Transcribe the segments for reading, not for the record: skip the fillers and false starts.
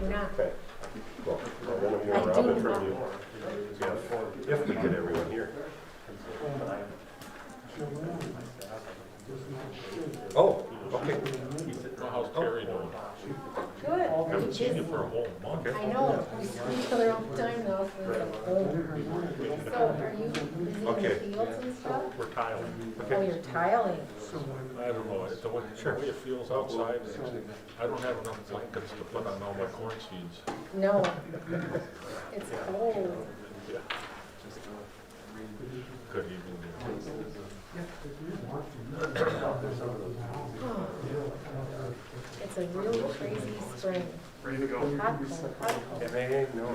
do not. Okay. Well, then I'm I going to rob do it from not. you. If we get everyone here. Oh, okay. Well, how's Carrie doing? Good. I haven't seen you for a whole month. I know. We see each other all the time now. So, it's like, oh. So are you busy Okay. in the fields and stuff? We're tiling. Oh, you're tiling. I don't know, the way it feels outside, I don't have enough blankets to put on all my corn seeds. No. It's cold. Yeah. Good evening. It's a real crazy spring. Ready to go. Hot, cold, hot, cold. MAA? No.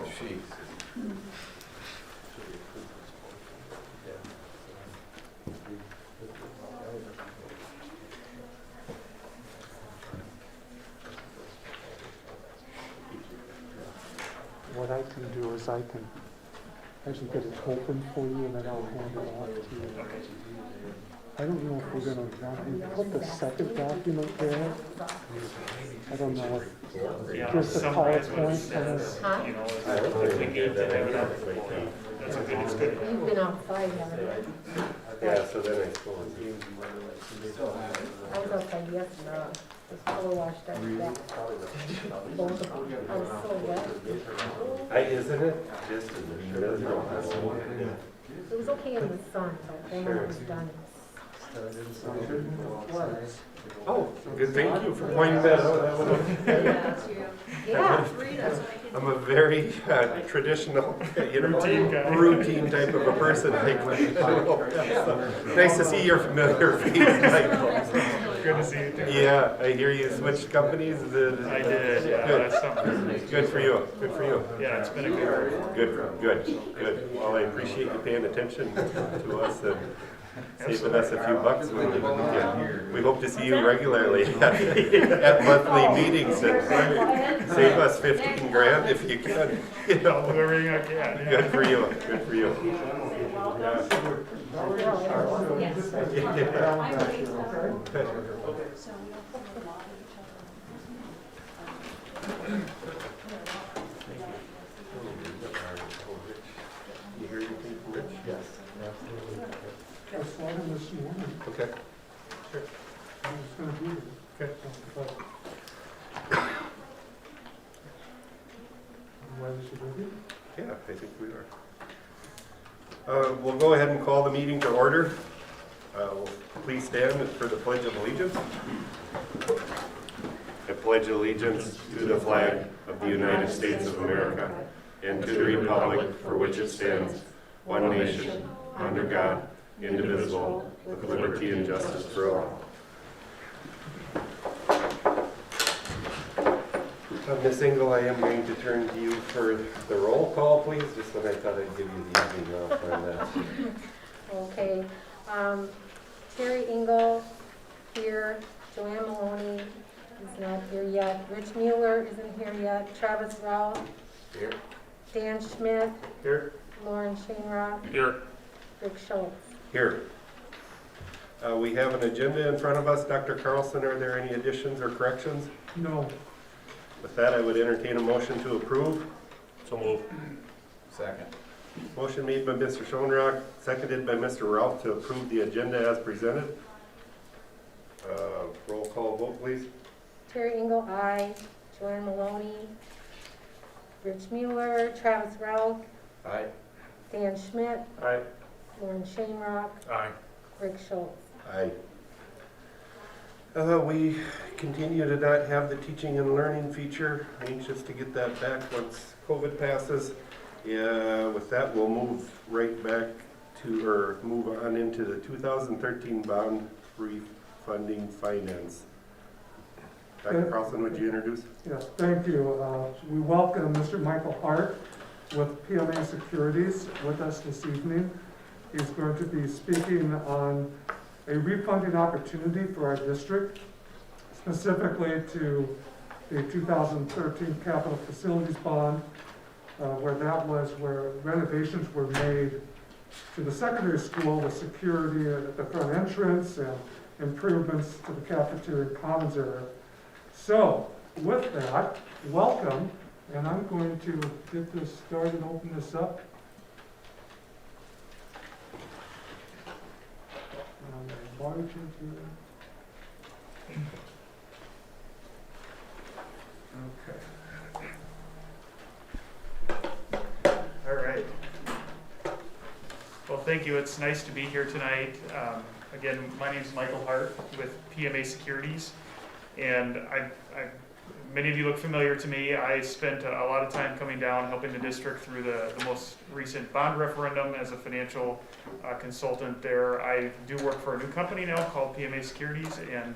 What I can do is I can actually get it open for you and then I'll hand it off to you. I don't know if we're going to put the second document there. I don't know if Yeah, just the summarize what it PowerPoint says, Huh? you know, if we get to have it up, that's okay, it's good. You've been outside, haven't you? Yeah, so then I suppose. I was outside yesterday. It was fully washed out back. Both of them. I was so wet. Isn't it? Just miserable. It was okay in the sun, but then when it was done, Oh, good, thank you for pointing that out. yeah. I'm a very traditional, Routine guy. routine type of a person. Nice to see your familiar face, Michael. Good to see you too. Yeah, I hear you switched companies. I did, yeah, Good. that's something. Good for you. Good for you. Yeah, it's been a good. Good. Well, I appreciate you paying attention to us and saving us a few bucks. We hope to see you regularly at monthly meetings and save us 15 grand if you can. You I'll do know. everything I can, yeah. Good for you. Good for you. You hear anything from Rich? Yes. I saw him this morning. Okay. Sure. I was going to be there. Okay. Why was she ready? Yeah, I think we are. We'll go ahead and call the meeting to order. Please stand for the Pledge of Allegiance. I pledge allegiance to the flag of the United States of America and to the republic for which it stands, one nation, under God, indivisible, with liberty and justice for all. Ms. Engel, I am going to turn to you for the roll call, please, just when I thought I'd give you the evening off on that. Okay. Terry Engel here. Joanne Maloney is not here yet. Rich Mueller isn't here yet. Travis Rowell. Here. Dan Schmidt. Here. Lauren Shanerock. Here. Rick Schultz. Here. We have an agenda in front of us. Dr. Carlson, are there any additions or corrections? No. With that, I would entertain a motion to approve. So move. Second. Motion made by Mr. Schoenrock, seconded by Mr. Ralph to approve the agenda as presented. Roll call vote, please. Terry Engel, aye. Joanne Maloney. Rich Mueller. Travis Rowell. Aye. Dan Schmidt. Aye. Lauren Shanerock. Aye. Rick Schultz. Aye. We continue to not have the teaching and learning feature. Anxious to get that back once COVID passes. Yeah, with that, we'll move right back to, or move on into the 2013 bond refunding finance. Dr. Carlson, would you introduce? Yes, thank you. We welcome Mr. Michael Hart with PMA Securities with us this evening. He's going to be speaking on a refunding opportunity for our district, specifically to the 2013 capital facilities bond, where renovations were made to the secondary school with security at the front entrance and improvements to the cafeteria commons area. So with that, welcome, And I'm going to get this started, open this up. Large into. Okay. All right. Well, thank you. It's nice to be here tonight. Again, my name is Michael Hart with PMA Securities, and many of you look familiar to me. I spent a lot of time coming down helping the district through the most recent bond referendum as a financial consultant there. I do work for a new company now called PMA Securities, and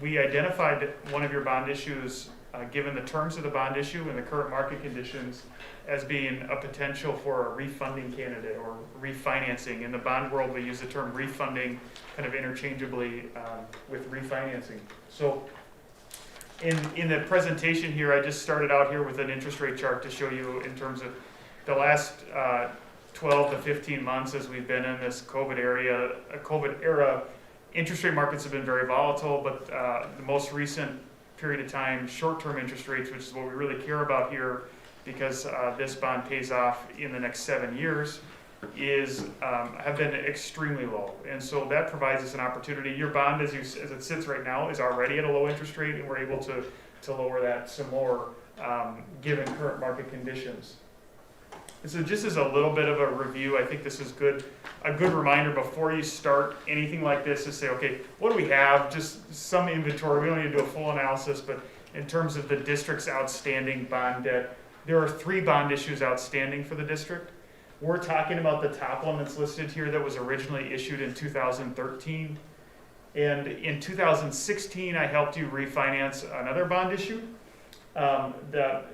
we identified one of your bond issues, given the terms of the bond issue and the current market conditions, as being a potential for a refunding candidate or refinancing. In the bond world, we use the term refunding kind of interchangeably with refinancing. So in the presentation here, I just started out here with an interest rate chart to show you in terms of the last 12 to 15 months as we've been in this COVID era. Interest rate markets have been very volatile, but the most recent period of time, short-term interest rates, which is what we really care about here, because this bond pays off in the next 7 years, have been extremely low, and so that provides us an opportunity. Your bond, as it sits right now, is already at a low interest rate, and we're able to lower that some more given current market conditions. And so, just as a little bit of a review, I think this is a good reminder before you start anything like this to say, okay, what do we have? Just some inventory. We don't need to do a full analysis, but in terms of the district's outstanding bond debt, there are 3 bond issues outstanding for the district. We're talking about the top one that's listed here that was originally issued in 2013. And in 2016, I helped you refinance another bond issue that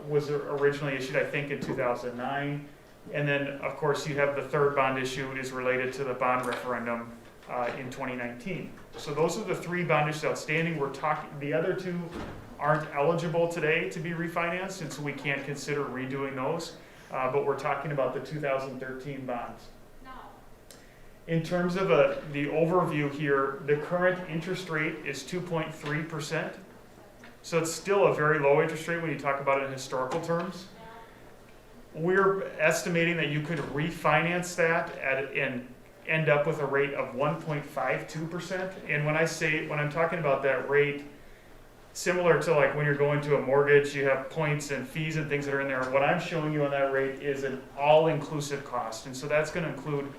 was originally issued, I think, in 2009. And then, of course, you have the third bond issue is related to the bond referendum in 2019. So those are the 3 bond issues outstanding. The other 2 aren't eligible today to be refinanced, and so we can't consider redoing those. But we're talking about the 2013 bonds. In terms of the overview here, the current interest rate is 2.3%. So it's still a very low interest rate when you talk about it in historical terms. We're estimating that you could refinance that and end up with a rate of 1.52%. And when I'm talking about that rate, similar to like when you're going to a mortgage, you have points and fees and things that are in there. What I'm showing you on that rate is an all-inclusive cost. And so that's going to include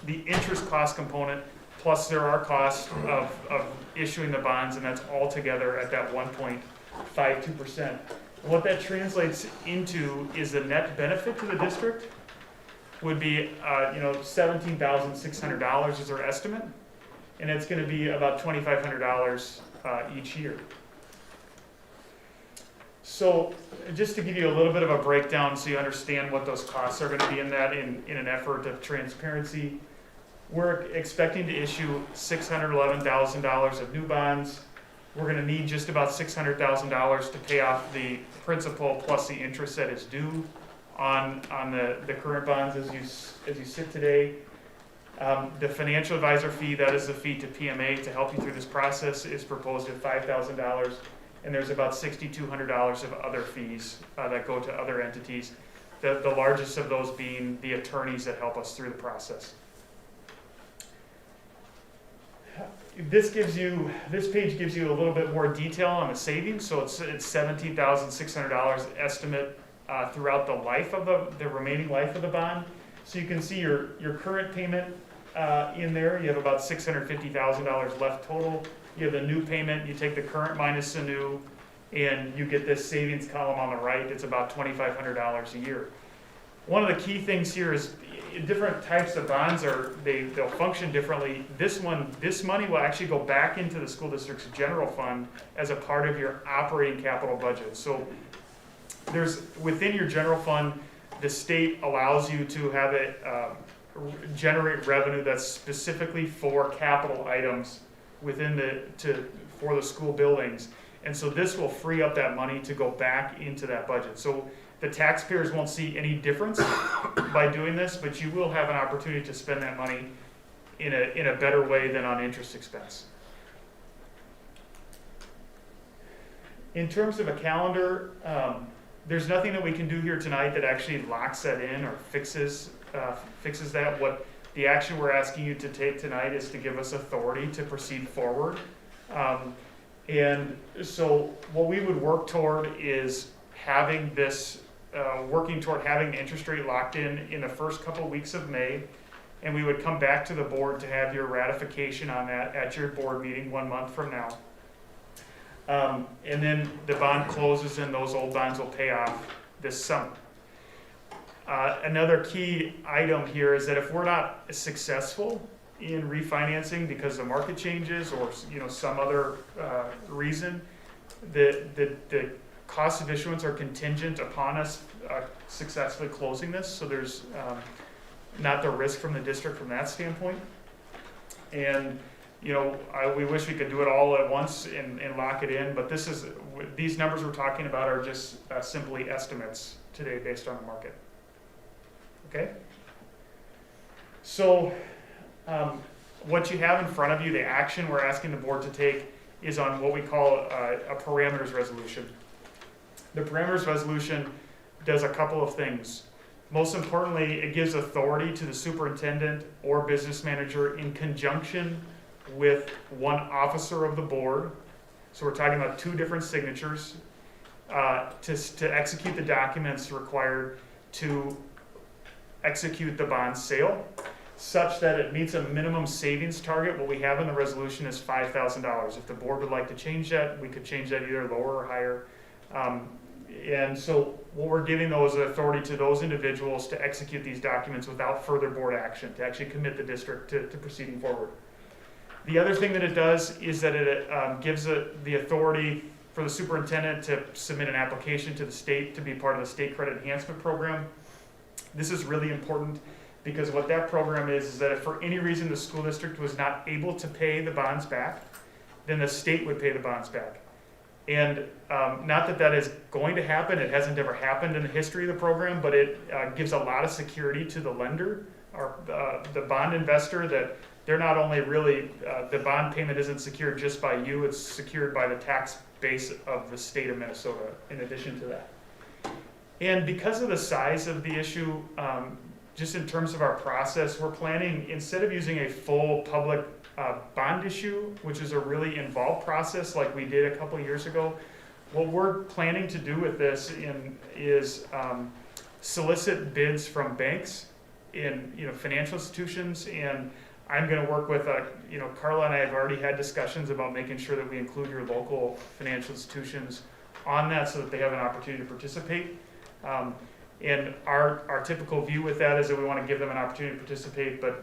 the interest cost component, plus there are costs of issuing the bonds, and that's all together at that 1.52%. And what that translates into is the net benefit to the district would be $17,600 is our estimate, and it's going to be about $2,500 each year. So just to give you a little bit of a breakdown so you understand what those costs are going to be in that in an effort of transparency, we're expecting to issue $611,000 of new bonds. We're going to need just about $600,000 to pay off the principal plus the interest that is due on the current bonds as you sit today. The financial advisor fee, that is the fee to PMA to help you through this process, is proposed at $5,000, and there's about $6,200 of other fees that go to other entities, the largest of those being the attorneys that help us through the process. This page gives you a little bit more detail on the savings. So it's $17,600 estimate throughout the life of the remaining life of the bond. So you can see your current payment in there. You have about $650,000 left total. You have the new payment. You take the current minus the new, and you get this savings column on the right. It's about $2,500 a year. One of the key things here is different types of bonds they'll function differently. This money will actually go back into the school district's general fund as a part of your operating capital budget. So there's within your general fund, the state allows you to have it generate revenue that's specifically for capital items within for the school buildings. And so this will free up that money to go back into that budget. So the taxpayers won't see any difference by doing this, but you will have an opportunity to spend that money in a better way than on interest expense. In terms of a calendar, there's nothing that we can do here tonight that actually locks that in or fixes that. What the action we're asking you to take tonight is to give us authority to proceed forward. And so what we would work toward is having this, working toward having the interest rate locked in the first couple of weeks of May. And we would come back to the board to have your ratification on that at your board meeting 1 month from now. And then the bond closes and those old bonds will pay off this summer. Another key item here is that if we're not successful in refinancing because the market changes or some other reason, the cost of issuance are contingent upon us successfully closing this. So there's not the risk from the district from that standpoint. And we wish we could do it all at once and lock it in, but these numbers we're talking about are just simply estimates today based on the market. Okay? So what you have in front of you, the action we're asking the board to take is on what we call a parameters resolution. The parameters resolution does a couple of things. Most importantly, it gives authority to the superintendent or business manager in conjunction with one officer of the board. So we're talking about 2 different signatures to execute the documents required to execute the bond sale, such that it meets a minimum savings target. What we have in the resolution is $5,000. If the board would like to change that, we could change that either lower or higher. And so what we're giving those authority to those individuals to execute these documents without further board action, to actually commit the district to proceeding forward. The other thing that it does is that it gives the authority for the superintendent to submit an application to the state to be part of the state credit enhancement program. This is really important because what that program is that if for any reason the school district was not able to pay the bonds back, then the state would pay the bonds back. And not that is going to happen, it hasn't ever happened in the history of the program, but it gives a lot of security to the lender or the bond investor that they're not only really, the bond payment isn't secured just by you, it's secured by the tax base of the state of Minnesota in addition to that. And because of the size of the issue, just in terms of our process, we're planning, instead of using a full public bond issue, which is a really involved process like we did a couple of years ago, what we're planning to do with this is solicit bids from banks in financial institutions. And I'm going to work with, Carla and I have already had discussions about making sure that we include your local financial institutions on that so that they have an opportunity to participate. And our typical view with that is that we want to give them an opportunity to participate, but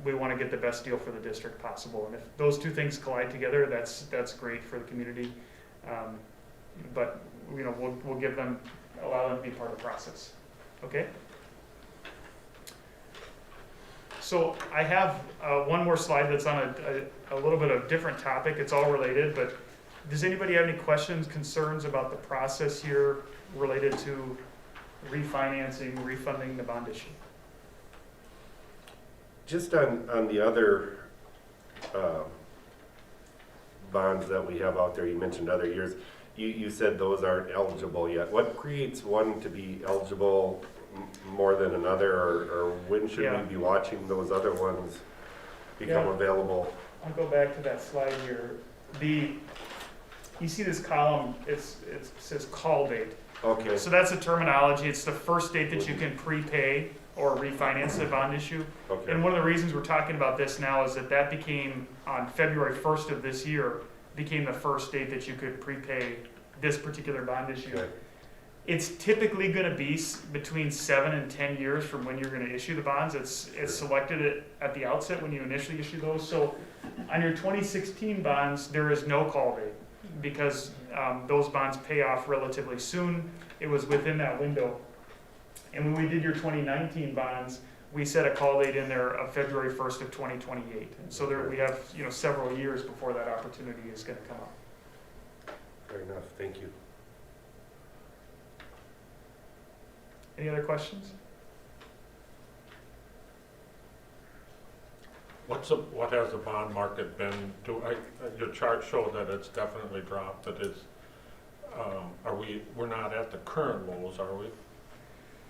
we want to get the best deal for the district possible. And if those 2 things collide together, that's great for the community. But we'll give them, allow them to be part of the process. Okay? So I have one more slide that's on a little bit of different topic. It's all related, but does anybody have any questions, concerns about the process here related to refinancing, refunding the bond issue? Just on the other bonds that we have out there, you mentioned other years, you said those aren't eligible yet. What creates one to be eligible more than another, or when should we be watching those other ones become available? I'll go back to that slide here. You see this column, it says call date. Okay. So that's a terminology. It's the first date that you can prepay or refinance the bond issue. Okay. And one of the reasons we're talking about this now is that became, on February 1st of this year, became the first date that you could prepay this particular bond issue. Okay. It's typically going to be between 7 and 10 years from when you're going to issue the bonds. It's selected at the outset when you initially issue those. So on your 2016 bonds, there is no call date because those bonds pay off relatively soon. It was within that window. And when we did your 2019 bonds, we set a call date in there of February 1st of 2028. And so we have several years before that opportunity is going to come up. Fair enough. Thank you. Any other questions? What has the bond market been doing? Your chart showed that it's definitely dropped. That is, we're not at the current lows, are we?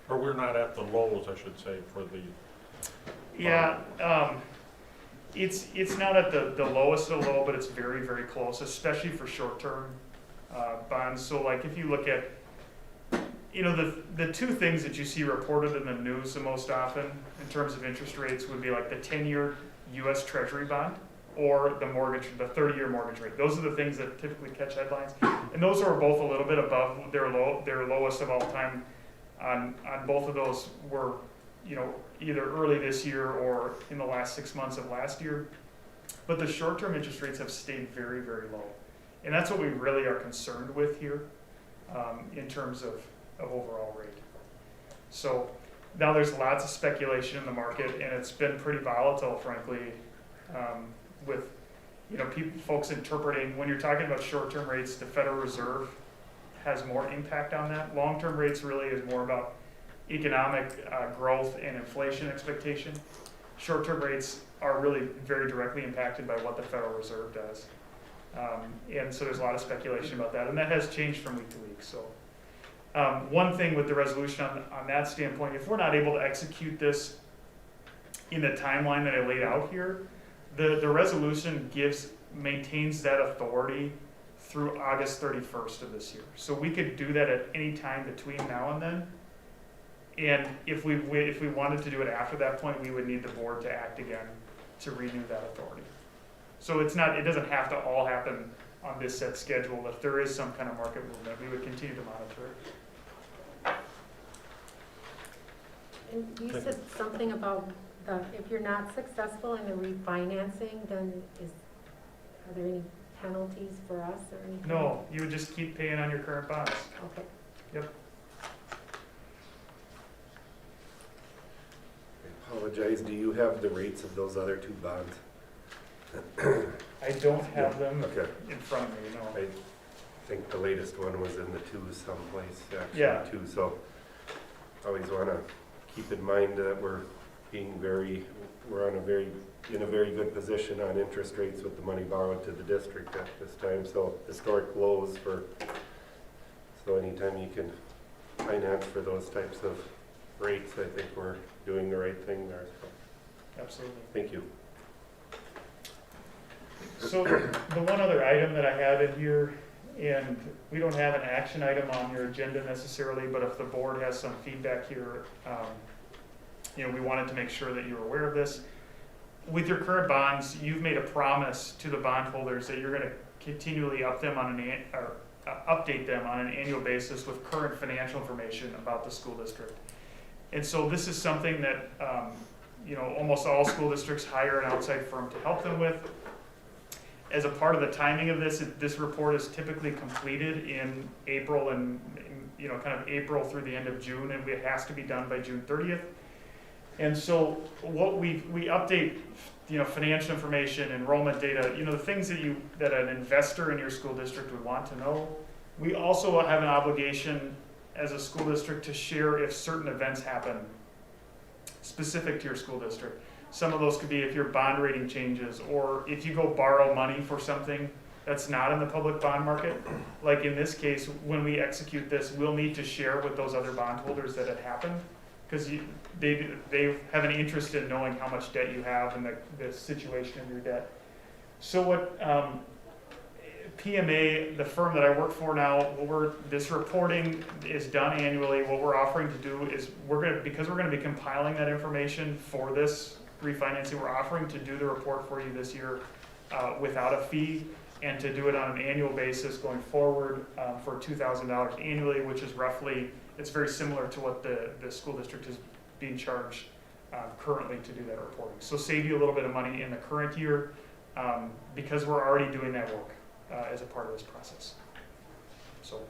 Or we're not at the lows, I should say, for the, Yeah, it's not at the lowest of the low, but it's very, very close, especially for short-term bonds. So like if you look at, you know, the two things that you see reported in the news the most often in terms of interest rates would be like the 10-year US Treasury bond or the 30-year mortgage rate. Those are the things that typically catch headlines. And those are both a little bit above their lowest of all time. On both of those were, you know, either early this year or in the last 6 months of last year. But the short-term interest rates have stayed very, very low. And that's what we really are concerned with here in terms of overall rate. So now there's lots of speculation in the market, and it's been pretty volatile, frankly, with, you know, folks interpreting, when you're talking about short-term rates, the Federal Reserve has more impact on that. Long-term rates really is more about economic growth and inflation expectation. Short-term rates are really very directly impacted by what the Federal Reserve does. And so there's a lot of speculation about that, and that has changed from week to week. So one thing with the resolution on that standpoint, if we're not able to execute this in the timeline that I laid out here, the resolution maintains that authority through August 31st of this year. So we could do that at any time between now and then. And if we wanted to do it after that point, we would need the board to act again to renew that authority. So it doesn't have to all happen on this set schedule. If there is some kind of market movement, we would continue to monitor it. And you said something about if you're not successful in the refinancing, then are there any penalties for us or anything? No, you would just keep paying on your current bonds. Okay. Yep. I apologize, do you have the rates of those other two bonds? I don't have them Okay, in front of me, no. I think the latest one was in the twos someplace, actually, Yeah. too, so always wanna keep in mind that we're in a very good position on interest rates with the money borrowed to the district at this time, so historic lows so anytime you can finance for those types of rates, I think we're doing the right thing there, so, Absolutely. thank you. So the one other item that I have in here, and we don't have an action item on your agenda necessarily, but if the board has some feedback here, you know, we wanted to make sure that you're aware of this. With your current bonds, you've made a promise to the bondholders that you're going to continually update them on an annual basis with current financial information about the school district. And so this is something that you know, almost all school districts hire an outside firm to help them with. As a part of the timing of this report is typically completed in April and, you know, kind of April through the end of June, and it has to be done by June 30th. And so what we update, you know, financial information, enrollment data, you know, the things that an investor in your school district would want to know. We also have an obligation as a school district to share if certain events happen specific to your school district. Some of those could be if your bond rating changes, or if you go borrow money for something that's not in the public bond market. Like in this case, when we execute this, we'll need to share with those other bondholders that it happened, because they have an interest in knowing how much debt you have and the situation of your debt. So what PMA, the firm that I work for now, this reporting is done annually. What we're offering to do is because we're going to be compiling that information for this refinancing, we're offering to do the report for you this year without a fee, and to do it on an annual basis going forward for $2,000 annually, which is roughly, it's very similar to what the school district is being charged currently to do that reporting. So save you a little bit of money in the current year because we're already doing that work as a part of this process. So,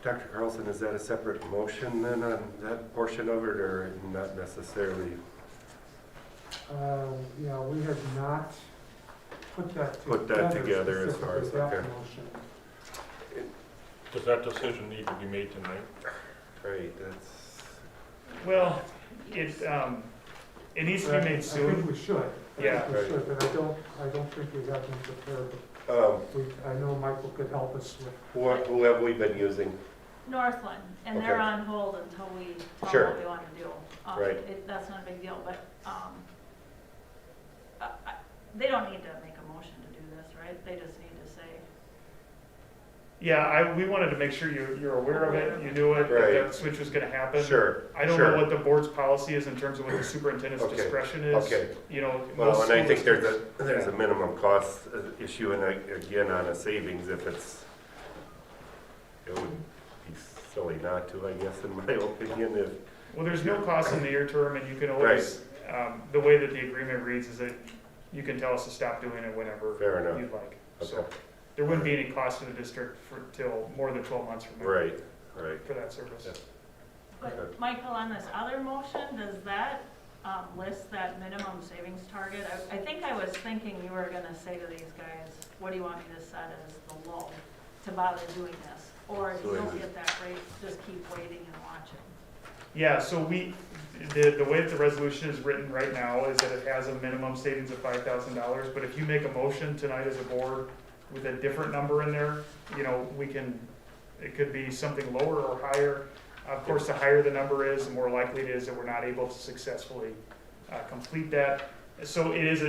Dr. Carlson, is that a separate motion then on that portion of it, or not necessarily? Yeah, we have not put that together as far as, specifically, that okay. motion. does that decision need to be made tonight? Right, that's, well, It needs to be made I think soon. we should. Yeah. I think we should, but I don't think we have them prepared. I know Michael could help us with. Who have we been using? Northland, and they're Okay. on hold until we tell Sure. them what we want to do. Right. That's not a big deal, but, they don't need to make a motion to do this, right? They just need to say, Yeah, we wanted to make sure you're aware of it, you knew it, Right. that switch was gonna happen. Sure. I don't sure. know what the board's policy is in terms of what the superintendent's Okay. discretion is. Okay. You know, Well, most and I school think there's districts- a minimum cost issue, and again, on a savings, if it would be silly not to, I guess, in my opinion, if, Well, there's no cost in the near term, and you can always, the way that the agreement reads is that you can tell us to stop doing it whenever fair enough. you'd like. Okay. So there wouldn't be any cost to the district till more than 12 months from now. Right. For that service. Yeah. but Okay. Michael, on this other motion, does that, list that minimum savings target? I think I was thinking you were gonna say to these guys, what do you want me to set as the low to bother doing this? Or if you don't get that rate, just keep waiting and watching. Yeah, so the way that the resolution is written right now is that it has a minimum savings of $5,000, but if you make a motion tonight as a board with a different number in there, you know, it could be something lower or higher. Of course, the higher the number is, the more likely it is that we're not able to successfully complete that. So it is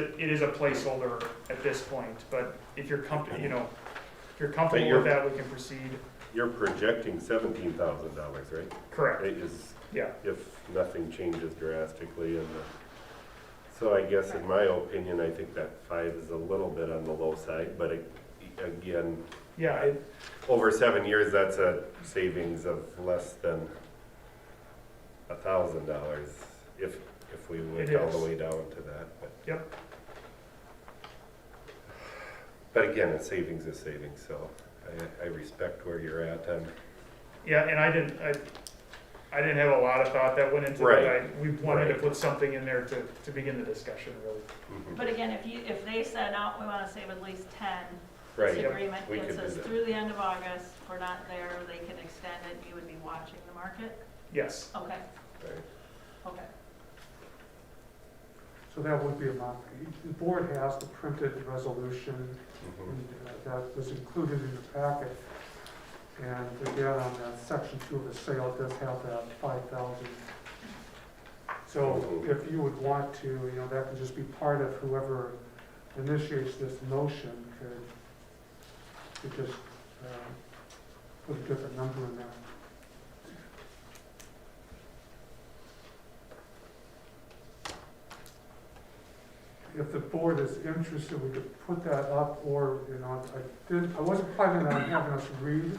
a placeholder at this point, but if you're comfortable, with that, we can proceed. You're projecting $17,000, right? Correct. It is, Yeah. if nothing changes drastically, so I guess in my opinion, I think that 5 is a little bit on the low side, but again, Yeah, over 7 years, that's a savings of less than $1,000 if we went It all the is. way down to that. But, Yep. but again, a savings is savings, so I respect where you're at. Yeah, and I didn't have a lot of thought that went into Right. it. We wanted to Right. put something in there to begin the discussion, really. Mhm. But again, if they said, no, we wanna save at least 10, Right. this agreement We gets could do us that. through the end of August, if we're not there, they can extend it, you would be watching the market? Yes. Okay, Right. okay. So that would be a month. The board has the printed resolution, Mhm. and that was included in the packet. And again, on that section 2 of the sale, it does have that 5,000. So if you would want to, that could just be part of whoever initiates this motion could just put a different number in there. If the board is interested, we could put that up, or, I wasn't planning on having us read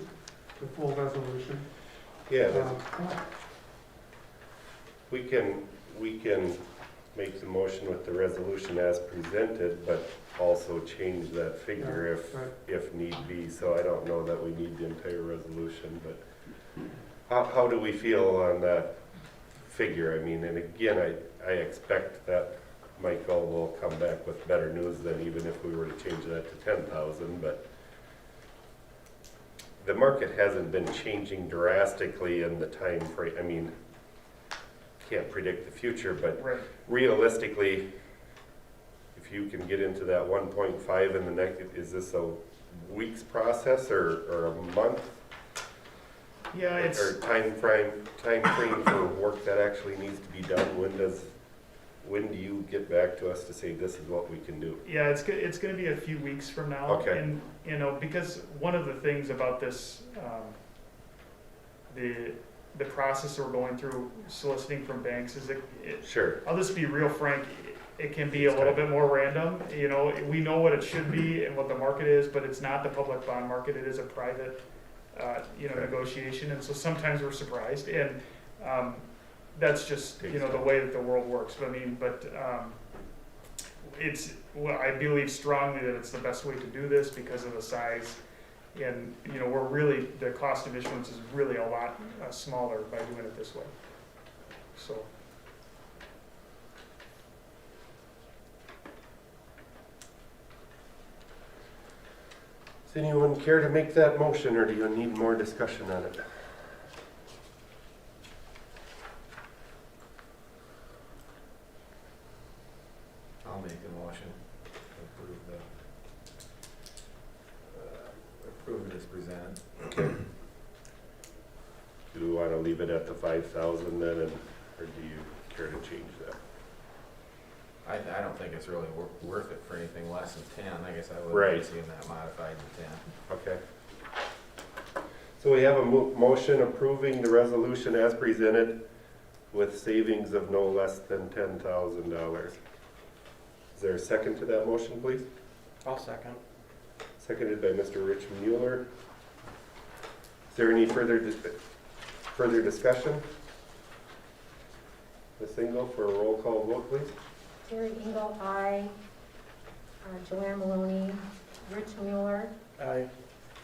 the full resolution. Yeah, Um, we can make the motion with the resolution as presented, but also change that figure Right. if need be. So I don't know that we need the entire resolution, but how do we feel on that figure? I mean, and again, I expect that Michael will come back with better news than even if we were to change that to 10,000, but the market hasn't been changing drastically in the time frame. I mean, can't predict the future, but Right. realistically, if you can get into that 1.5 in the next, is this a week's process or a month? Yeah, Or time frame for work that actually needs to be done? When do you get back to us to say this is what we can do? Yeah, it's gonna be a few weeks from now. Okay. And, because one of the things about this, the process we're going through soliciting from banks is Sure. I'll just be real frank, it can be a little bit more random. We know what it should be and what the market is, but it's not the public bond market, it is a private, negotiation, and so sometimes we're surprised, and, that's just, the way that the world works. But I believe strongly that it's the best way to do this because of the size. And, the cost of issuance is really a lot smaller by doing it this way. So, Does anyone care to make that motion, or do you need more discussion on it? presented. Okay. Do we want to leave it at the 5,000 then, or do you care to change that? I don't think it's really worth it for anything less than 10. I guess I would Right. like seeing that modified to 10. Okay. So we have a motion approving the resolution as presented with savings of no less than $10,000. Is there a second to that motion, please? I'll second. Seconded by Mr. Rich Mueller. Is there any further discussion? Ms. Engel, for a roll call vote, please. Terry Engel, aye. Joanne Maloney, Rich Mueller, Aye.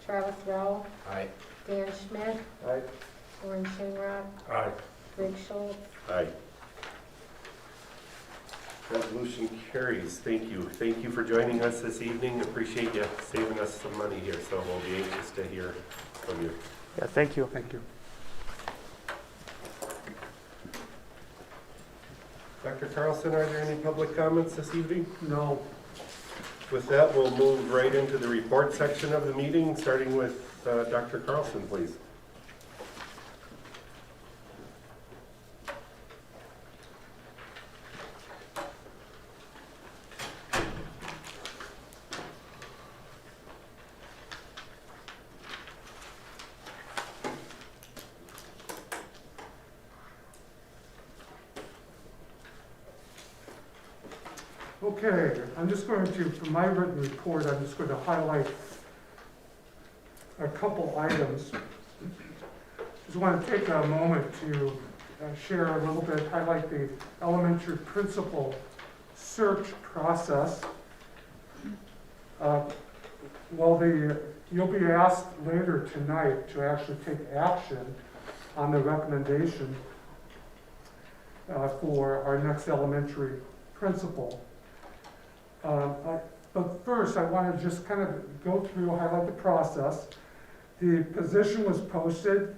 Travis Rowe, Aye. Dan Schmidt, Aye. Warren Shinrock, Aye. Greg Schultz. Aye. Resolution carries. Thank you. Thank you for joining us this evening. Appreciate you saving us some money here, so we'll be anxious to hear from you. Yeah, thank you. Thank you. Dr. Carlson, are there any public comments this evening? No. With that, we'll move right into the report section of the meeting, starting with Dr. Carlson, please. Okay, I'm just going to, for my written report, I'm just going to highlight a couple items. Just want to take a moment to share a little bit, highlight the elementary principal search process. You'll be asked later tonight to actually take action on the recommendation for our next elementary principal. But first, I want to just kind of go through, highlight the process. The position was posted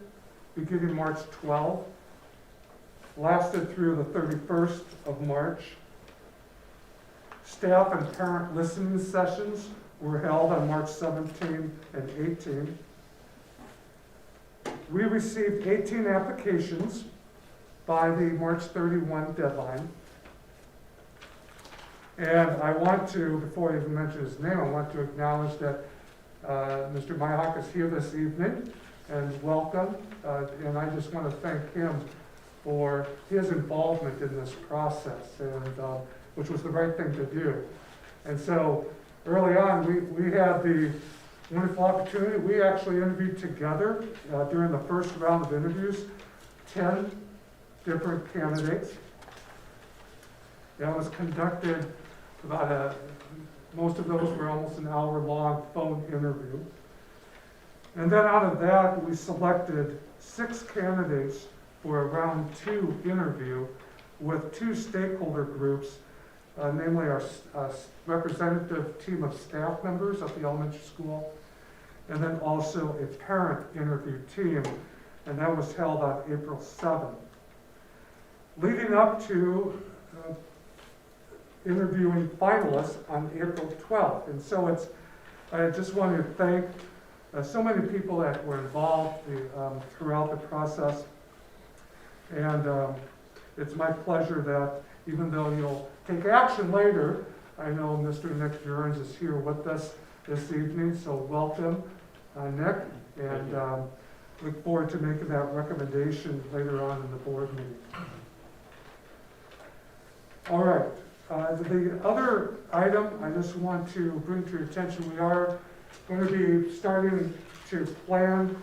beginning March 12, lasted through the 31st of March. Staff and parent listening sessions were held on March 17 and 18. We received 18 applications by the March 31 deadline. And I want to, before I even mention his name, I want to acknowledge that Mr. Myhawk is here this evening, and welcome. And I just want to thank him for his involvement in this process, and which was the right thing to do. And so early on, we had the wonderful opportunity. We actually interviewed together during the first round of interviews, 10 different candidates. That was conducted about most of those were almost an hour-long phone interview. And then out of that, we selected 6 candidates for a round 2 interview with 2 stakeholder groups, namely our representative team of staff members at the elementary school, and then also a parent interview team, and that was held on April 7th. Leading up to interviewing finalists on April 12th. And so I just want to thank so many people that were involved throughout the process. And it's my pleasure that even though you'll take action later, I know Mr. Nick Burns is here with us this evening, so welcome, Nick, and look forward to making that recommendation later on in the board meeting. All right. The other item I just want to bring to your attention, we are going to be starting to plan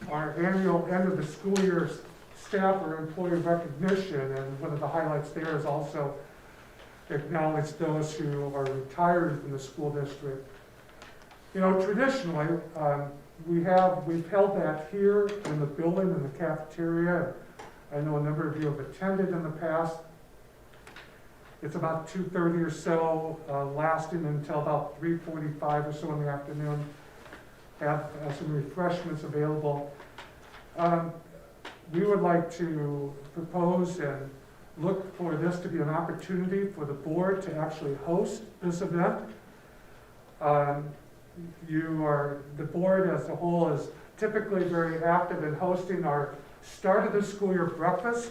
our annual end of the school year staff or employee recognition, and one of the highlights there is also acknowledge those who are retired from the school district. You know, traditionally, we've held that here in the building, in the cafeteria. I know a number of you have attended in the past. It's about 2:30 or so, lasting until about 3:45 or so in the afternoon. Have some refreshments available. We would like to propose and look for this to be an opportunity for the board to actually host this event. the board as a whole is typically very active in hosting our start of the school year breakfast.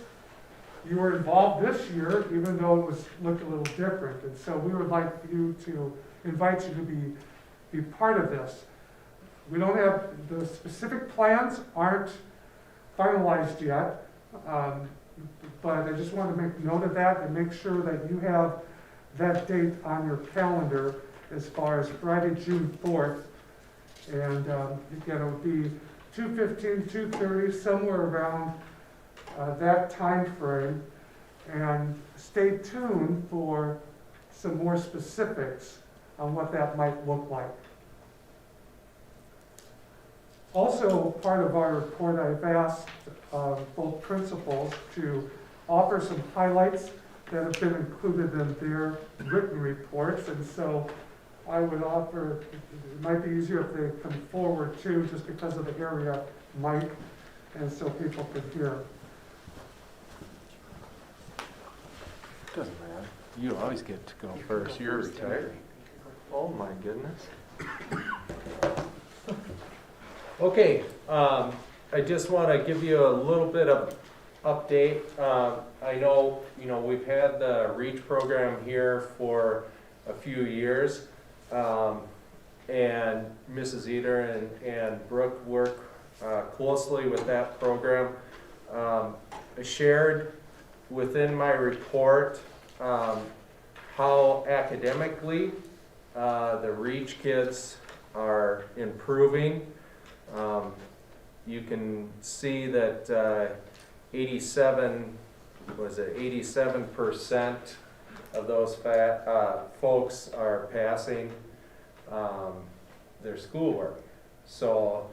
You were involved this year, even though it looked a little different, and so we would like to invite you to be part of this. We don't have, the specific plans aren't finalized yet, but I just want to make note of that and make sure that you have that date on your calendar as far as Friday, June 4th. And again, it would be 2:15, 2:30, somewhere around that time frame. And stay tuned for some more specifics on what that might look like. Also, part of our report, I've asked both principals to offer some highlights that have been included in their written reports. And so I would offer, it might be easier if they come forward too, just because of the area mic, and so people can hear. Doesn't matter. You always get to go first. You're retiring. Oh my goodness. Okay, I just want to give you a little bit of update. I know, we've had the REACH program here for a few years, and Mrs. Eder and Brooke work closely with that program. I shared within my report how academically the REACH kids are improving. You can see that 87% of those folks are passing their schoolwork. So,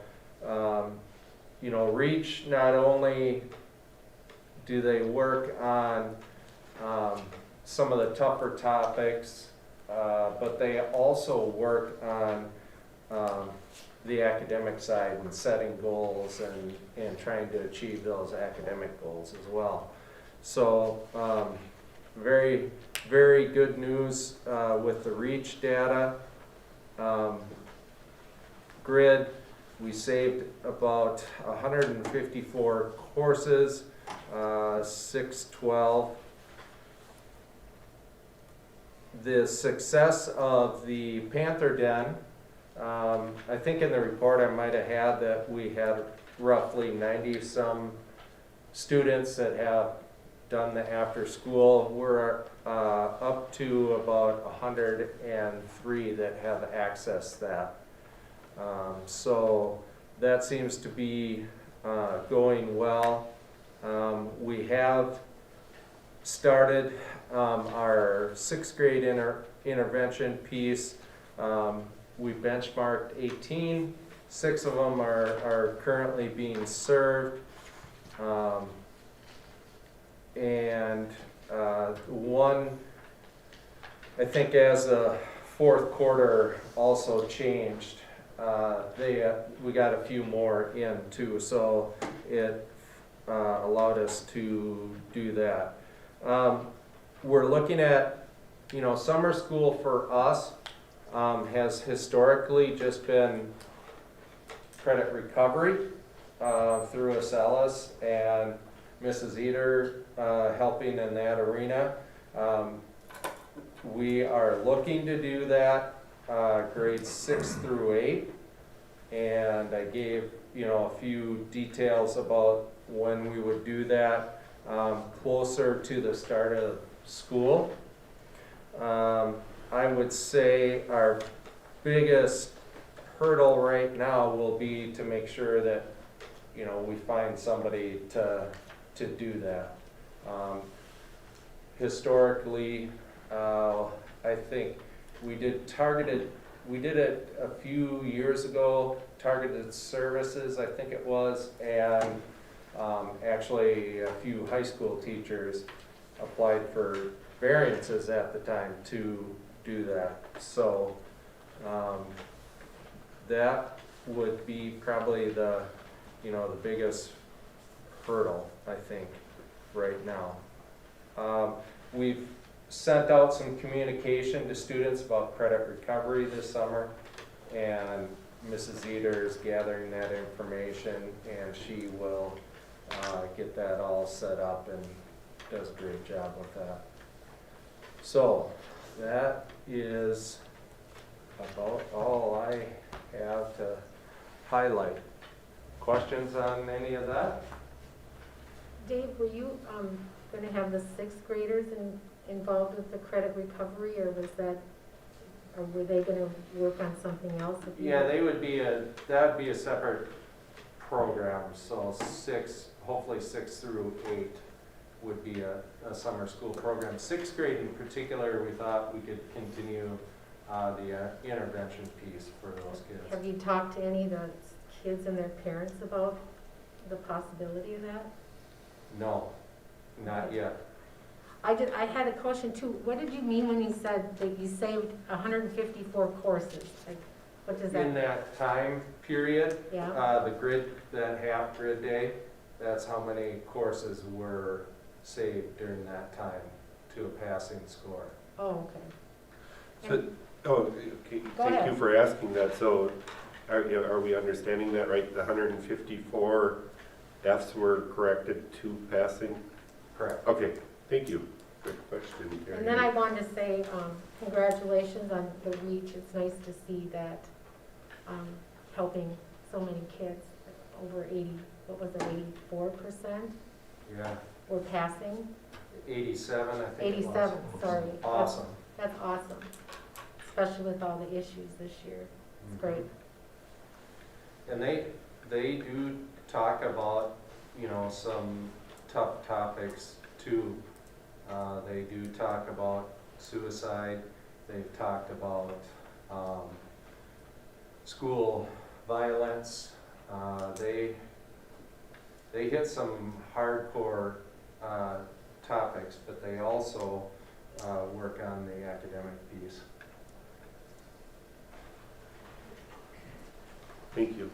REACH, not only do they work on some of the tougher topics, but they also work on the academic side and setting goals and trying to achieve those academic goals as well. So very, very good news with the REACH data. Grid, we saved about 154 courses, 612. The success of the Panther Den, I think in the report I might have had that we had roughly 90-some students that have done the after school. We're up to about 103 that have accessed that. So that seems to be going well. We have started our 6th grade intervention piece. We benchmarked 18. 6 of them are currently being served. And one, I think as the 4th quarter also changed, we got a few more in too, so it allowed us to do that. We're looking at, summer school for us has historically just been credit recovery through Acellus and Mrs. Eder helping in that arena. We are looking to do that grades 6 through 8, and I gave a few details about when we would do that closer to the start of school. I would say our biggest hurdle right now will be to make sure that we find somebody to do that. Historically, I think we did it a few years ago, targeted services, I think it was, and actually a few high school teachers applied for variances at the time to do that. So that would be probably the biggest hurdle, I think, right now. We've sent out some communication to students about credit recovery this summer, and Mrs. Eater is gathering that information, and she will get that all set up and does a great job with that. So that is about all I have to highlight. Questions on any of that? Dave, were you going to have the sixth graders involved with the credit recovery, or was that, or were they going to work on something else? Yeah, that'd be a separate program, so hopefully 6 through 8 would be a summer school program. 6th grade in particular, we thought we could continue the intervention piece for those kids. Have you talked to any of the kids and their parents about the possibility of that? No, not yet. I had a question too. What did you mean when you said that you saved 154 courses? Like, what does that? In that time period, Yeah. the grid, that half grid day, that's how many courses were saved during that time to a passing score. Oh, okay. So, okay, Go thank ahead. you for asking that. So are we understanding that right? The 154 Fs were corrected to passing? Correct. Okay, thank you. Good question. And then I wanted to say congratulations on the reach. It's nice to see that helping so many kids, over 80, what was it, 84%? Yeah, Were passing. 87, I think it was. 87, sorry. Awesome. That's awesome, especially with all the issues this year. It's great. And they do talk about, some tough topics too. They do talk about suicide. They've talked about school violence. They hit some hardcore topics, but they also work on the academic piece. Thank you.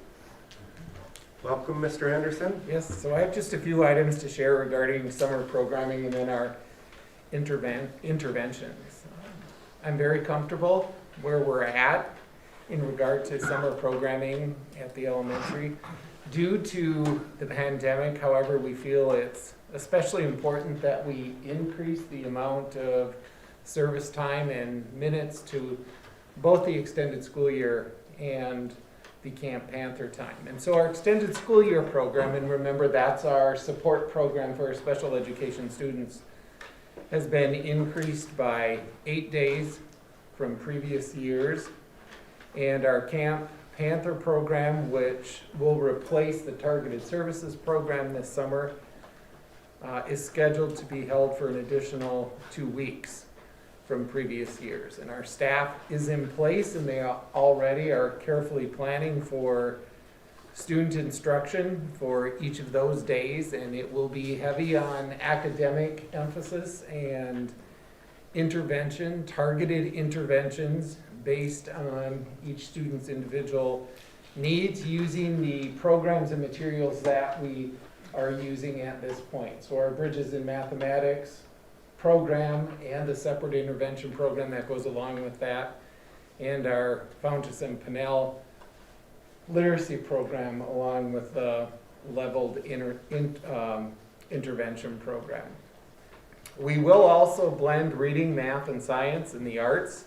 Welcome, Mr. Anderson. Yes, so I have just a few items to share regarding summer programming and then our interventions. I'm very comfortable where we're at in regard to summer programming at the elementary. Due to the pandemic, however, we feel it's especially important that we increase the amount of service time and minutes to both the extended school year and the Camp Panther time. And so our extended school year program, and remember that's our support program for our special education students, has been increased by 8 days from previous years. And our Camp Panther program, which will replace the targeted services program this summer, is scheduled to be held for an additional 2 weeks from previous years. And our staff is in place, and they already are carefully planning for student instruction for each of those days, and it will be heavy on academic emphasis and intervention, targeted interventions based on each student's individual needs, using the programs and materials that we are using at this point. So our Bridges in Mathematics program and the separate intervention program that goes along with that, and our Fountas and Pinnell literacy program along with the leveled intervention program. We will also blend reading, math, and science and the arts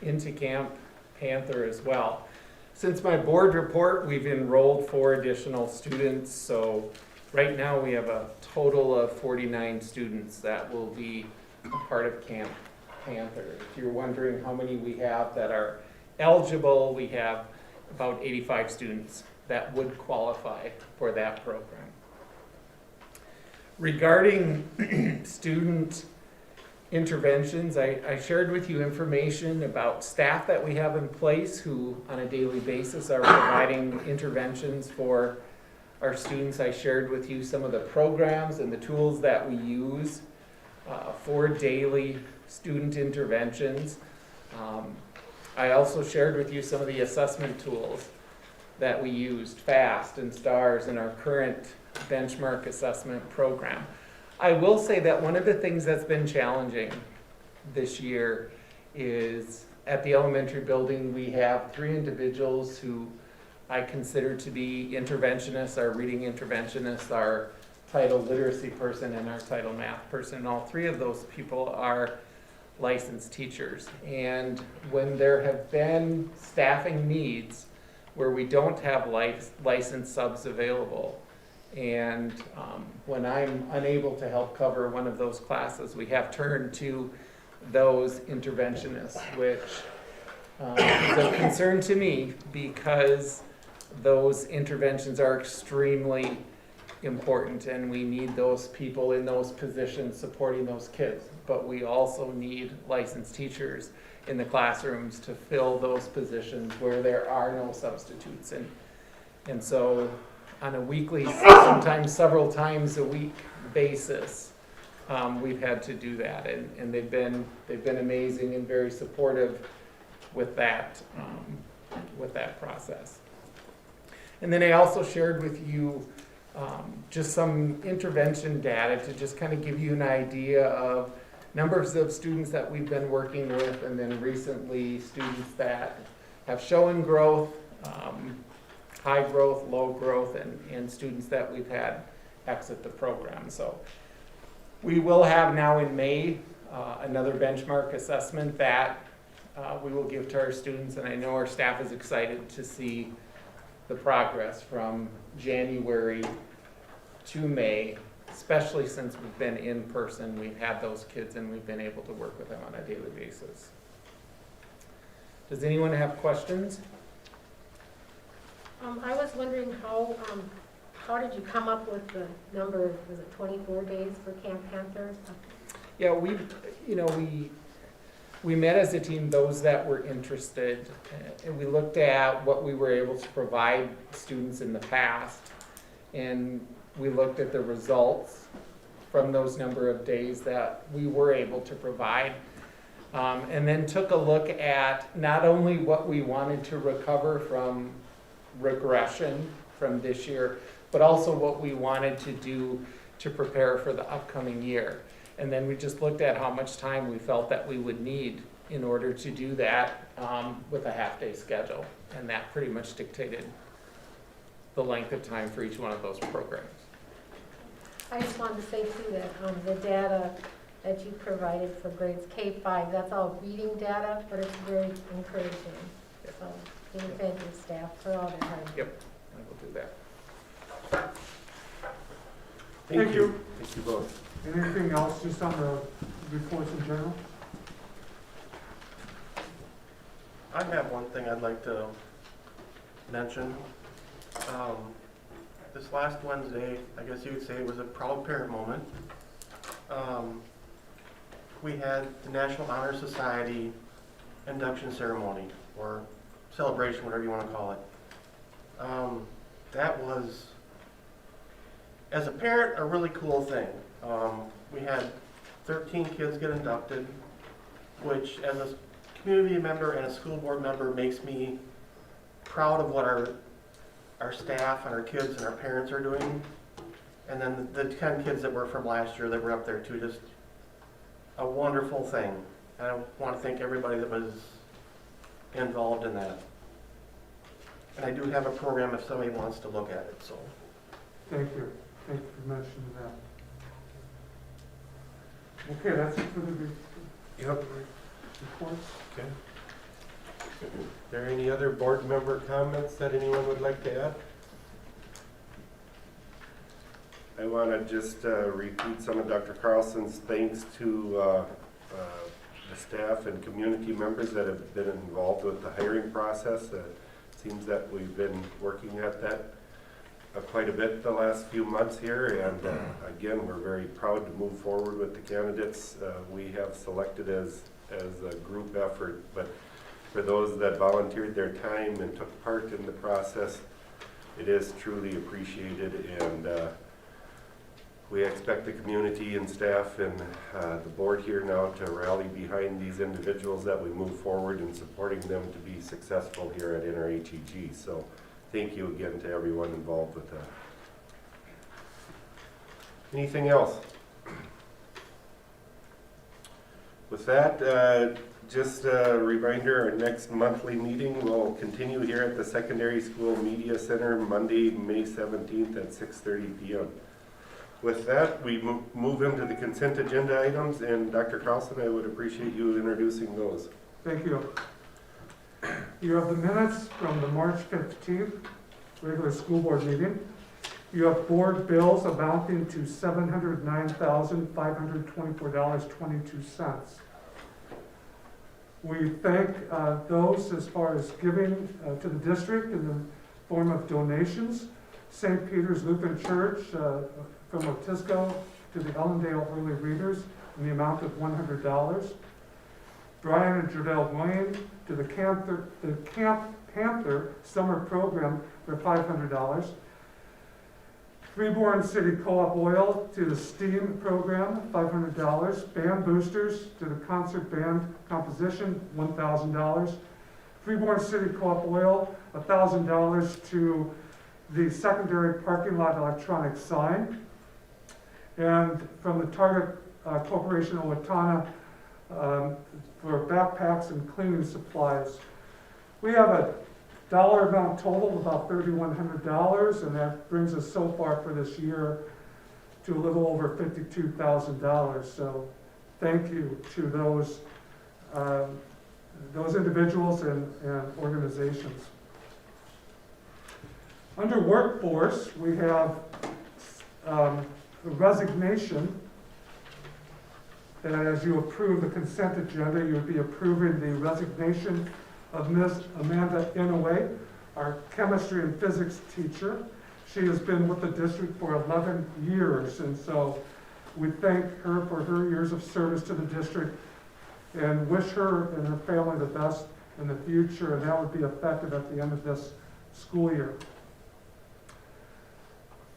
into Camp Panther as well. Since my board report, we've enrolled 4 additional students, so right now we have a total of 49 students that will be a part of Camp Panther. If you're wondering how many we have that are eligible, we have about 85 students that would qualify for that program. Regarding student interventions, I shared with you information about staff that we have in place who on a daily basis are providing interventions for our students. I shared with you some of the programs and the tools that we use for daily student interventions. I also shared with you some of the assessment tools that we used, FAST and STARS, in our current benchmark assessment program. I will say that one of the things that's been challenging this year is at the elementary building, we have 3 individuals who I consider to be interventionists, our reading interventionists, our title literacy person, and our title math person. And all 3 of those people are licensed teachers. And when there have been staffing needs where we don't have licensed subs available, and when I'm unable to help cover one of those classes, we have turned to those interventionists, which is a concern to me because those interventions are extremely important and we need those people in those positions supporting those kids. But we also need licensed teachers in the classrooms to fill those positions where there are no substitutes. And so on a weekly, sometimes several times a week basis, we've had to do that, and they've been amazing and very supportive with that process. And then I also shared with you just some intervention data to just kind of give you an idea of numbers of students that we've been working with, and then recently students that have shown growth, high growth, low growth, and students that we've had exit the program. So we will have now in May another benchmark assessment that we will give to our students, and I know our staff is excited to see the progress from January to May, especially since we've been in person, we've had those kids and we've been able to work with them on a daily basis. Does anyone have questions? I was wondering how did you come up with the number, was it 24 days for Camp Panther? Yeah, we met as a team, those that were interested, and we looked at what we were able to provide students in the past, and we looked at the results from those number of days that we were able to provide, and then took a look at not only what we wanted to recover from regression from this year, but also what we wanted to do to prepare for the upcoming year. And then we just looked at how much time we felt that we would need in order to do that with a half-day schedule. And that pretty much dictated the length of time for each one of those programs. I just wanted to say too that the data that you provided for grades K-5, that's all reading data, but it's very encouraging. So you can thank your staff for all their hard work. Yep, I will do that. Thank you. Thank you both. Anything else just on the reports in general? I have one thing I'd like to mention. This last Wednesday, I guess you would say, was a proud parent moment. We had the National Honor Society induction ceremony, or celebration, whatever you want to call it. That was, as a parent, a really cool thing. We had 13 kids get inducted, which as a community member and a school board member makes me proud of what our staff and our kids and our parents are doing. And then the 10 kids that were from last year that were up there too, just a wonderful thing. And I want to thank everybody that was involved in that. And I do have a program if somebody wants to look at it, so. Thank you. Thank you for mentioning that. Okay, that's it for the reports. Okay. Are there any other board member comments that anyone would like to add? I want to just repeat some of Dr. Carlson's thanks to the staff and community members that have been involved with the hiring process. It seems that we've been working at that quite a bit the last few months here, and again, we're very proud to move forward with the candidates we have selected as a group effort. But for those that volunteered their time and took part in the process, it is truly appreciated, and we expect the community and staff and the board here now to rally behind these individuals that we move forward in supporting them to be successful here at NRHEG. So thank you again to everyone involved with that. Anything else? With that, Just a reminder, our next monthly meeting will continue here at the Secondary School Media Center, Monday, May 17th at 6:30 p.m. With that, we move into the consent agenda items, and Dr. Carlson, I would appreciate you introducing those. Thank you. You have the minutes from the March 15th regular school board meeting. You have board bills amounting to $709,524.22. We thank those as far as giving to the district in the form of donations. St. Peter's Lutheran Church from Otisco to the Ellendale Early Readers in the amount of $100. Brian and Jordell Wayne to the Camp Panther Summer Program for $500. Freeborn City Co-op Oil to the STEAM program, $500. Band Boosters to the Concert Band Composition, $1,000. Freeborn City Co-op Oil, $1,000 to the Secondary Parking Lot Electronic Sign. And from the Target Corporation Owatonna for backpacks and cleaning supplies. We have a dollar amount total of about $3,100, and that brings us so far for this year to a little over $52,000. So thank you to those individuals and organizations. Under workforce, we have the resignation. And as you approve the consent agenda, you would be approving the resignation of Ms. Amanda Inouye, our chemistry and physics teacher. She has been with the district for 11 years, and so we thank her for her years of service to the district and wish her and her family the best in the future, and that would be effective at the end of this school year.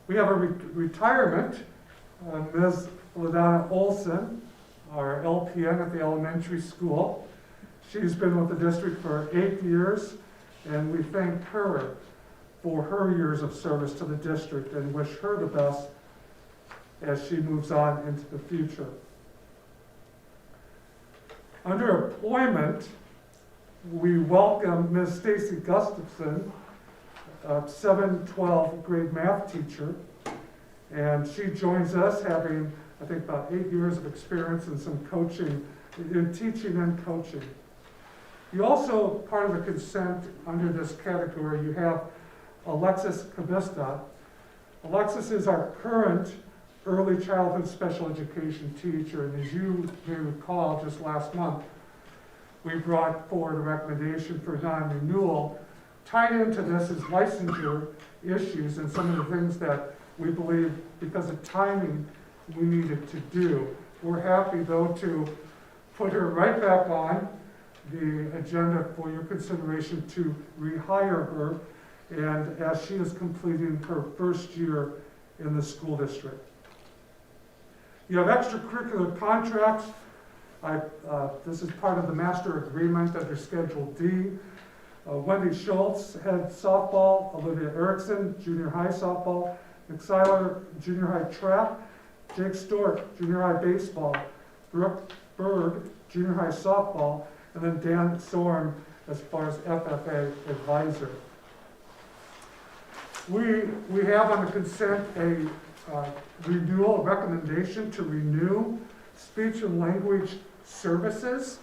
We have a retirement. Ms. LaDonna Olson, our LPN at the elementary school. She's been with the district for 8 years, and we thank her for her years of service to the district and wish her the best as she moves on into the future. Under employment, we welcome Ms. Stacy Gustafson, a 7-12 grade math teacher, and she joins us having, I think, about 8 years of experience in some coaching, in teaching and coaching. You also, part of the consent under this category, you have Alexis Cabista. Alexis is our current early childhood special education teacher, and as you may recall, just last month, we brought forward a recommendation for non-renewal. Tied into this is licensure issues and some of the things that we believe, because of timing, we needed to do. We're happy, though, to put her right back on the agenda for your consideration to rehire her, and as she is completing her first year in the school district. You have extracurricular contracts. This is part of the master agreement under Schedule D. Wendy Schultz, head softball. Olivia Erickson, junior high softball. Nick Seiler, junior high track. Jake Stork, junior high baseball. Brooke Berg, junior high softball. And then Dan Sorm as far as FFA advisor. We have on the consent a renewal, a recommendation to renew speech and language services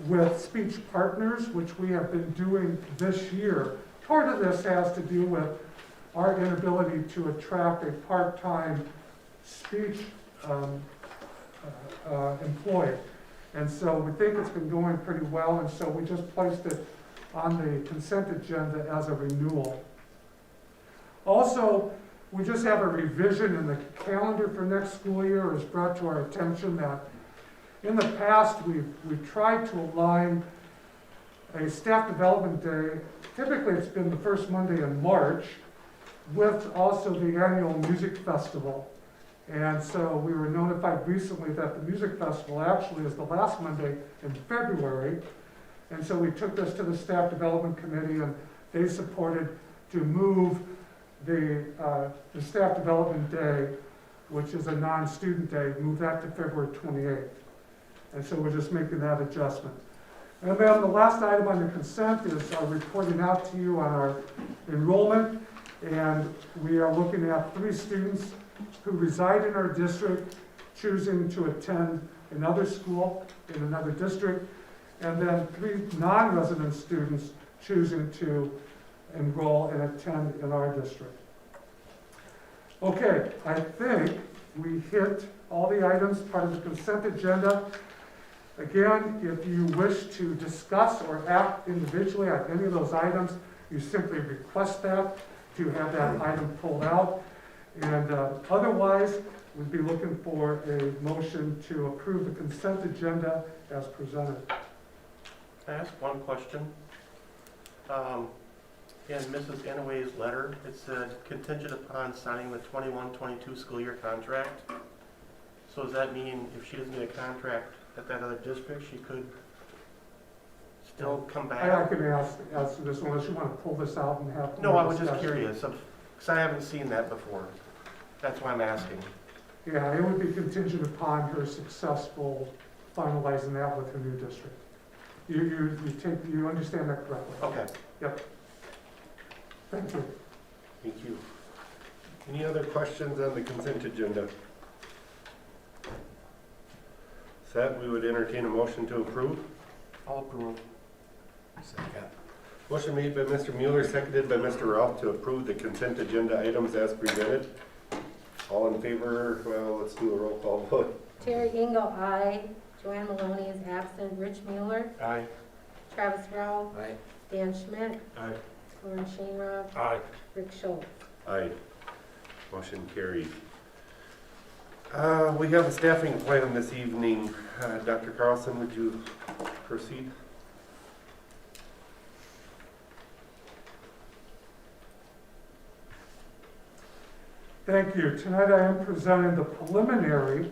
with speech partners, which we have been doing this year. Part of this has to do with our inability to attract a part-time speech employee. And so we think it's been going pretty well, and so we just placed it on the consent agenda as a renewal. Also, we just have a revision in the calendar for next school year. It was brought to our attention that in the past we've tried to align a staff development day. Typically it's been the first Monday in March with also the annual music festival. And so we were notified recently that the music festival actually is the last Monday in February. And so we took this to the staff development committee, and they supported to move the staff development day, which is a non-student day, move that to February 28th. And so we're just making that adjustment. And then the last item on your consent is reporting out to you on our enrollment. And we are looking at 3 students who reside in our district choosing to attend another school in another district, and then 3 non-resident students choosing to enroll and attend in our district. Okay, I think we hit all the items part of the consent agenda. Again, if you wish to discuss or act individually on any of those items, you simply request that to have that item pulled out. And otherwise, we'd be looking for a motion to approve the consent agenda as presented. Can I ask one question? In Mrs. Inouye's letter, it said contingent upon signing the 21-22 school year contract. So does that mean if she doesn't get a contract at that other district, she could still come back? I can ask this one, unless you want to pull this out and have. No, I was just curious, because I haven't seen that before. That's why I'm asking. Yeah, it would be contingent upon her successful finalizing that with her new district. You understand that correctly? Okay. Yep. Thank you. Thank you. Any other questions on the consent agenda? That we would entertain a motion to approve. I'll approve. Second. Motion made by Mr. Mueller, seconded by Mr. Ralph to approve the consent agenda items as presented. All in favor? Well, let's do a roll call vote. Terry Engel, aye. Joanne Maloney is absent. Rich Mueller, Aye. Travis Rao, Aye. Dan Schmidt, Aye. Lauren Shainrod, Aye. Rick Schultz. Aye. Motion carried. We have a staffing plan this evening. Dr. Carlson, would you proceed? Thank you. Tonight I am presenting the preliminary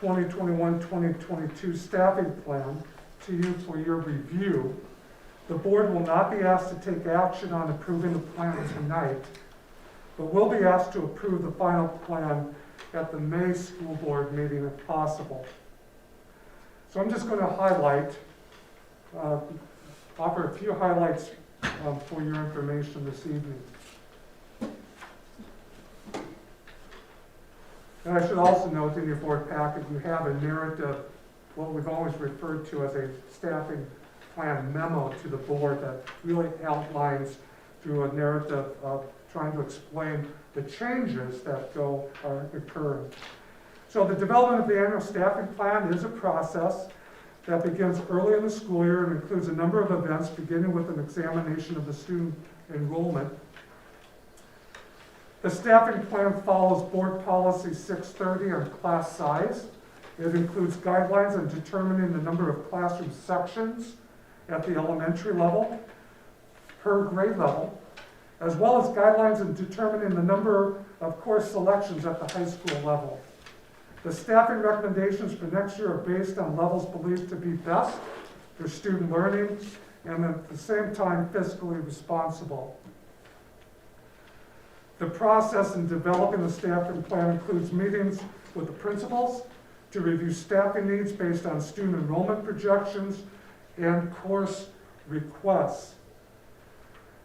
2021-2022 staffing plan to you for your review. The board will not be asked to take action on approving the plan tonight, but will be asked to approve the final plan at the May school board meeting if possible. So I'm just going to highlight, offer a few highlights for your information this evening. And I should also note in your board packet, you have a narrative, what we've always referred to as a staffing plan memo to the board that really outlines through a narrative of trying to explain the changes that are occurring. So the development of the annual staffing plan is a process that begins early in the school year and includes a number of events, beginning with an examination of the student enrollment. The staffing plan follows Board Policy 630 on class size. It includes guidelines on determining the number of classroom sections at the elementary level, per grade level, as well as guidelines in determining the number of course selections at the high school level. The staffing recommendations for next year are based on levels believed to be best for student learning and at the same time fiscally responsible. The process in developing the staffing plan includes meetings with the principals to review staffing needs based on student enrollment projections and course requests.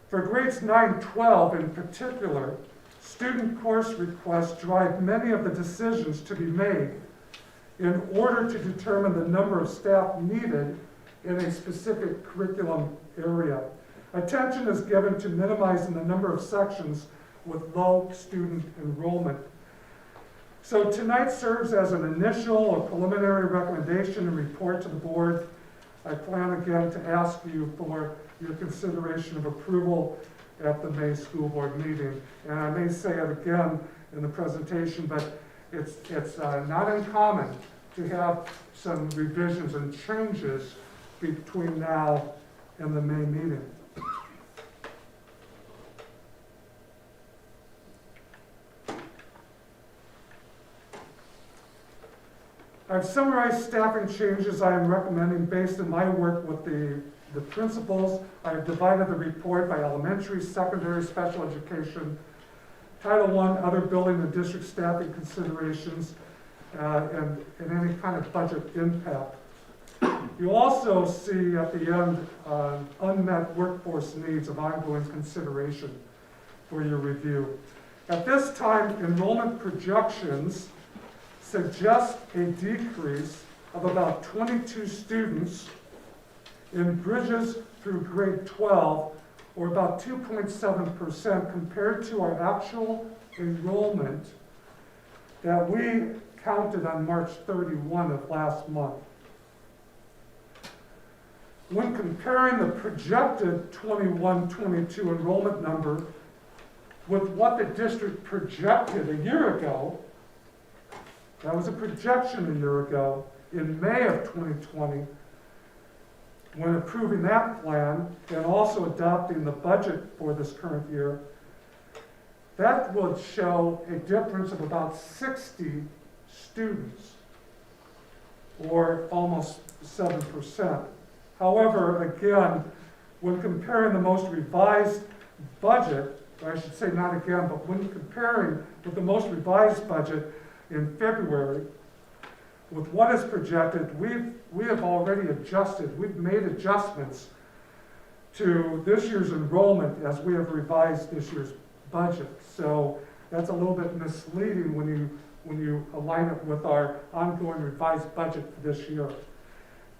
For grades 9-12 in particular, student course requests drive many of the decisions to be made in order to determine the number of staff needed in a specific curriculum area. Attention is given to minimizing the number of sections with low student enrollment. So tonight serves as an initial or preliminary recommendation and report to the board. I plan again to ask you for your consideration of approval at the May school board meeting. And I may say it again in the presentation, but it's not uncommon to have some revisions and changes between now and the May meeting. I've summarized staffing changes I am recommending based on my work with the principals. I have divided the report by elementary, secondary, special education, Title I, other building and district staffing considerations, and any kind of budget impact. You also see at the end unmet workforce needs of ongoing consideration for your review. At this time, enrollment projections suggest a decrease of about 22 students in bridges through grade 12, or about 2.7% compared to our actual enrollment that we counted on March 31 of last month. When comparing the projected 21-22 enrollment number with what the district projected a year ago, that was a projection a year ago, in May of 2020, when approving that plan and also adopting the budget for this current year, that would show a difference of about 60 students, or almost 7%. However, again, when comparing the most revised budget, or I should say not again, but when comparing with the most revised budget in February, with what is projected, we have already adjusted, we've made adjustments to this year's enrollment as we have revised this year's budget. So that's a little bit misleading when you align it with our ongoing revised budget for this year.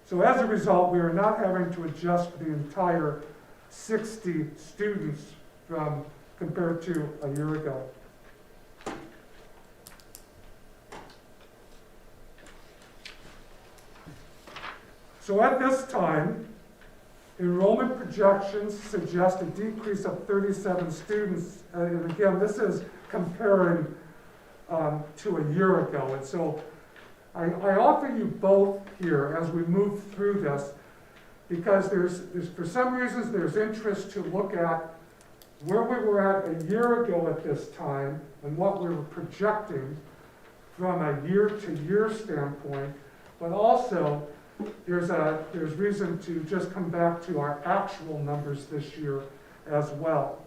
So as a result, we are not having to adjust the entire 60 students compared to a year ago. So at this time, enrollment projections suggest a decrease of 37 students. And again, this is comparing to a year ago. And so I offer you both here as we move through this, because there's for some reasons there's interest to look at where we were at a year ago at this time and what we were projecting from a year-to-year standpoint, but also there's reason to just come back to our actual numbers this year as well.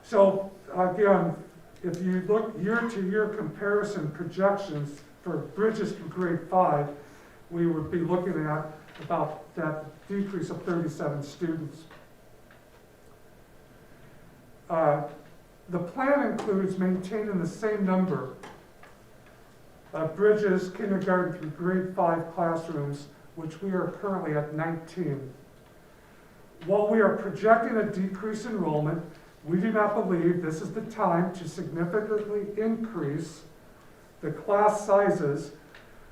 So again, if you look year-to-year comparison projections for bridges through grade 5, we would be looking at about that decrease of 37 students. The plan includes maintaining the same number of bridges, kindergarten through grade 5 classrooms, which we are currently at 19. While we are projecting a decrease in enrollment, we do not believe this is the time to significantly increase the class sizes,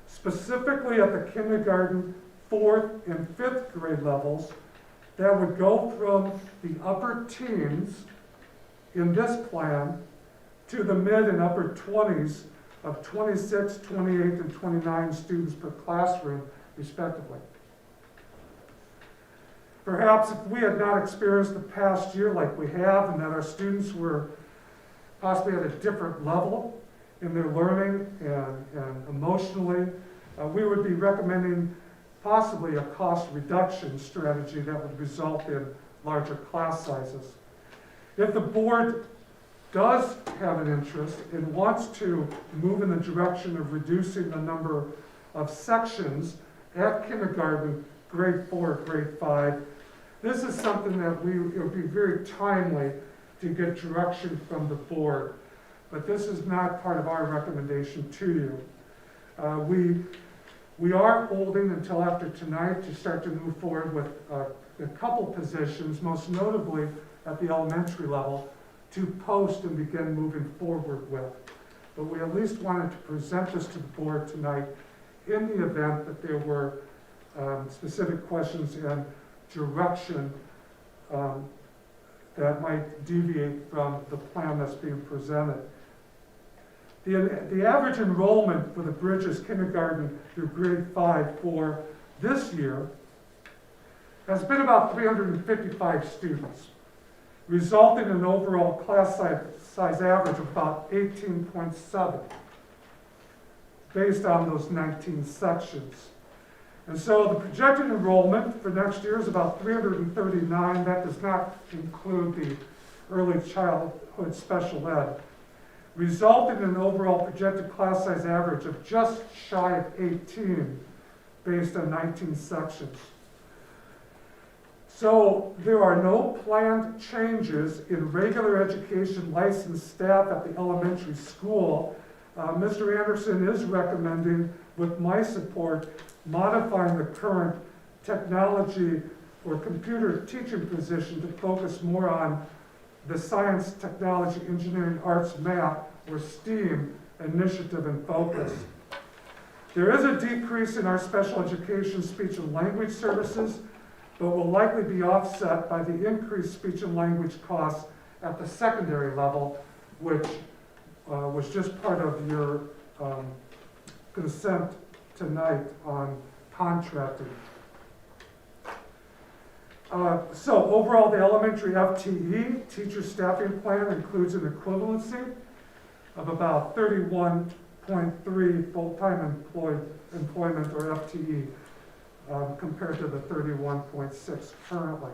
specifically at the kindergarten, 4th, and 5th grade levels, that would go from the upper teens in this plan to the mid and upper 20s of 26, 28, and 29 students per classroom, respectively. Perhaps if we had not experienced the past year like we have, and that our students were possibly at a different level in their learning and emotionally, we would be recommending possibly a cost reduction strategy that would result in larger class sizes. If the board does have an interest and wants to move in the direction of reducing the number of sections at kindergarten, grade 4, grade 5, this is something that it would be very timely to get direction from the board. But this is not part of our recommendation to you. We are holding until after tonight to start to move forward with a couple positions, most notably at the elementary level, to post and begin moving forward with. But we at least wanted to present this to the board tonight in the event that there were specific questions and direction that might deviate from the plan that's being presented. The average enrollment for the Bridges kindergarten through grade 5 for this year has been about 355 students, resulting in an overall class size average of about 18.7 based on those 19 sections. And so the projected enrollment for next year is about 339. That does not include the early childhood special ed, resulting in an overall projected class size average of just shy of 18 based on 19 sections. So there are no planned changes in regular education licensed staff at the elementary school. Mr. Anderson is recommending, with my support, modifying the current technology or computer teaching position to focus more on the science, technology, engineering, arts, math, or STEAM initiative and focus. There is a decrease in our special education speech and language services, but will likely be offset by the increased speech and language costs at the secondary level, which was just part of your consent tonight on contracting. So overall, the elementary FTE, teacher staffing plan, includes an equivalency of about 31.3 full-time employment or FTE compared to the 31.6 currently.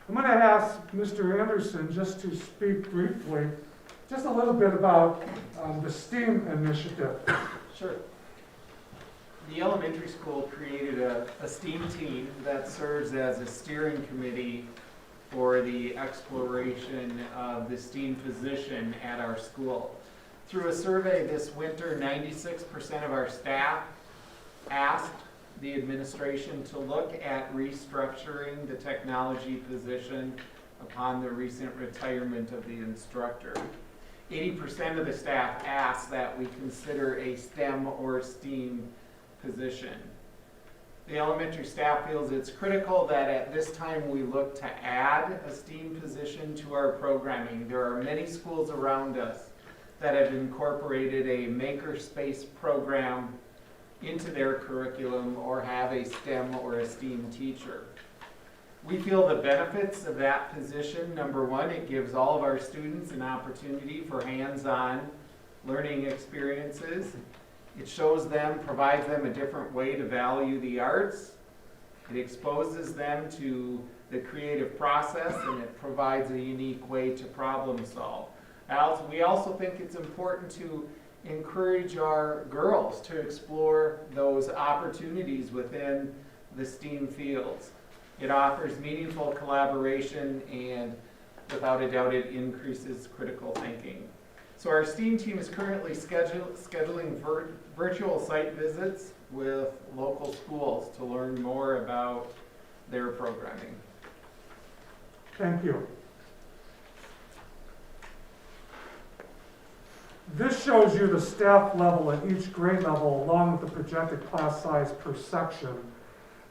I'm going to ask Mr. Anderson just to speak briefly, just a little bit about the STEAM initiative. Sure. The elementary school created a STEAM team that serves as a steering committee for the exploration of the STEAM position at our school. Through a survey this winter, 96% of our staff asked the administration to look at restructuring the technology position upon the recent retirement of the instructor. 80% of the staff asked that we consider a STEM or STEAM position. The elementary staff feels it's critical that at this time we look to add a STEAM position to our programming. There are many schools around us that have incorporated a makerspace program into their curriculum or have a STEM or a STEAM teacher. We feel the benefits of that position. Number one, it gives all of our students an opportunity for hands-on learning experiences. It shows them, provides them a different way to value the arts. It exposes them to the creative process, and it provides a unique way to problem solve. We also think it's important to encourage our girls to explore those opportunities within the STEAM fields. It offers meaningful collaboration, and without a doubt, it increases critical thinking. So our STEAM team is currently scheduling virtual site visits with local schools to learn more about their programming. Thank you. This shows you the staff level at each grade level along with the projected class size per section.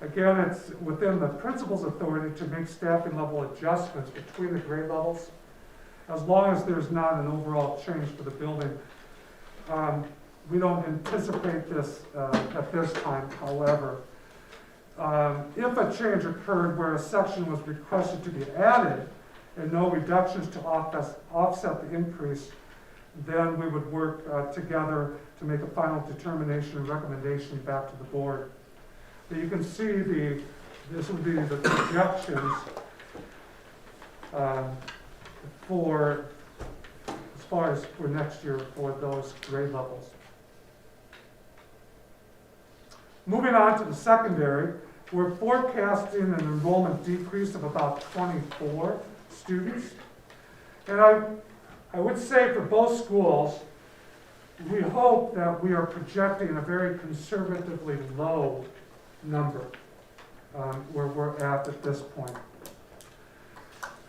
Again, it's within the principal's authority to make staffing level adjustments between the grade levels, as long as there's not an overall change for the building. We don't anticipate this at this time, however. If a change occurred where a section was requested to be added and no reductions to offset the increase, then we would work together to make a final determination and recommendation back to the board. But you can see this would be the projections for, as far as for next year for those grade levels. Moving on to the secondary, we're forecasting an enrollment decrease of about 24 students. And I would say for both schools, we hope that we are projecting a very conservatively low number where we're at this point.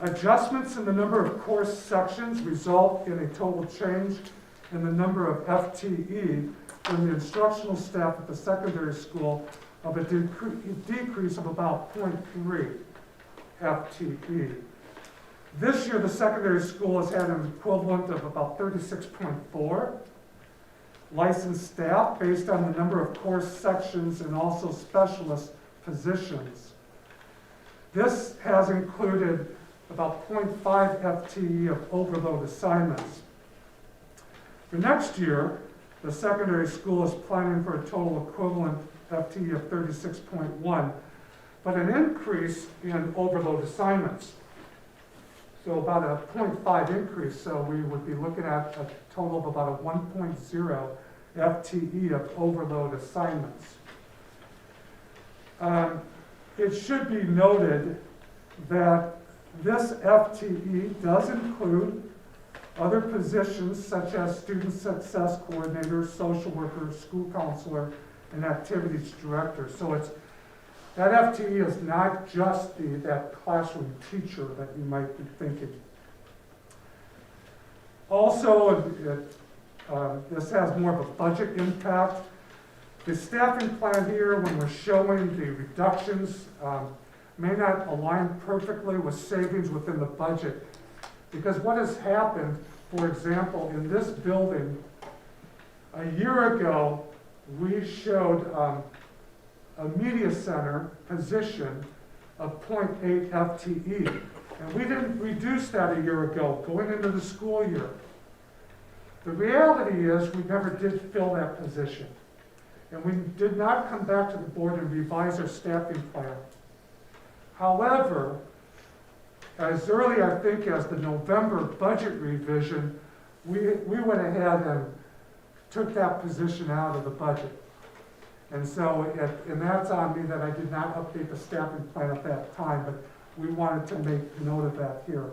Adjustments in the number of course sections result in a total change in the number of FTE in the instructional staff at the secondary school of a decrease of about 0.3 FTE. This year, the secondary school has had an equivalent of about 36.4 licensed staff based on the number of course sections and also specialist positions. This has included about 0.5 FTE of overload assignments. For next year, the secondary school is planning for a total equivalent FTE of 36.1, but an increase in overload assignments. So about a 0.5 increase, so we would be looking at a total of about a 1.0 FTE of overload assignments. It should be noted that this FTE does include other positions such as student success coordinator, social worker, school counselor, and activities director. So it's, that FTE is not just that classroom teacher that you might be thinking. Also, this has more of a budget impact. The staffing plan here, when we're showing the reductions, may not align perfectly with savings within the budget. Because what has happened, for example, in this building, a year ago, we showed a media center position of 0.8 FTE. And we didn't reduce that a year ago, going into the school year. The reality is we never did fill that position. And we did not come back to the board and revise our staffing plan. However, as early, I think, as the November budget revision, we went ahead and took that position out of the budget. And so, and that's on me that I did not update the staffing plan at that time, but we wanted to make note of that here.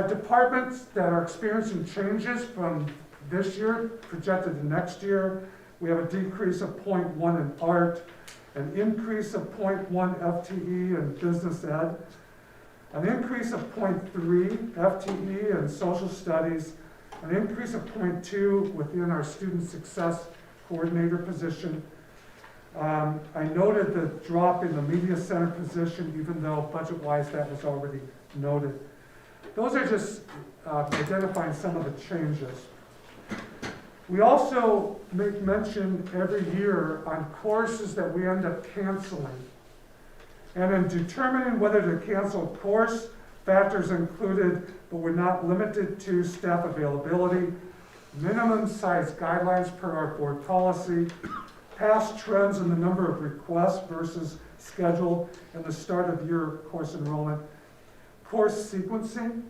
Departments that are experiencing changes from this year projected to next year, we have a decrease of 0.1 in art, an increase of 0.1 FTE in business ed, an increase of 0.3 FTE in social studies, an increase of 0.2 within our student success coordinator position. I noted the drop in the media center position, even though budget-wise that was already noted. Those are just identifying some of the changes. We also make mention every year on courses that we end up canceling. And in determining whether to cancel a course, factors included, but were not limited to, staff availability, minimum size guidelines per our board policy, past trends in the number of requests versus schedule and the start of year course enrollment, course sequencing,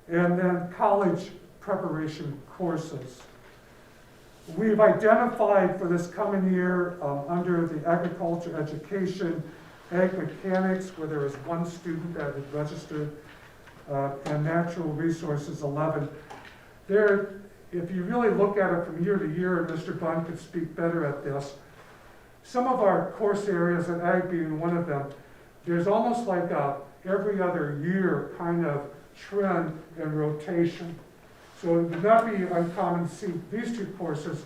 and then college preparation courses. We've identified for this coming year under the agriculture education, ag mechanics, where there is one student that is registered, and natural resources 11. There, if you really look at it from year to year, and Mr. Bunn could speak better at this, some of our course areas, and ag being one of them, there's almost like a every other year kind of trend and rotation. So it would not be uncommon to see these two courses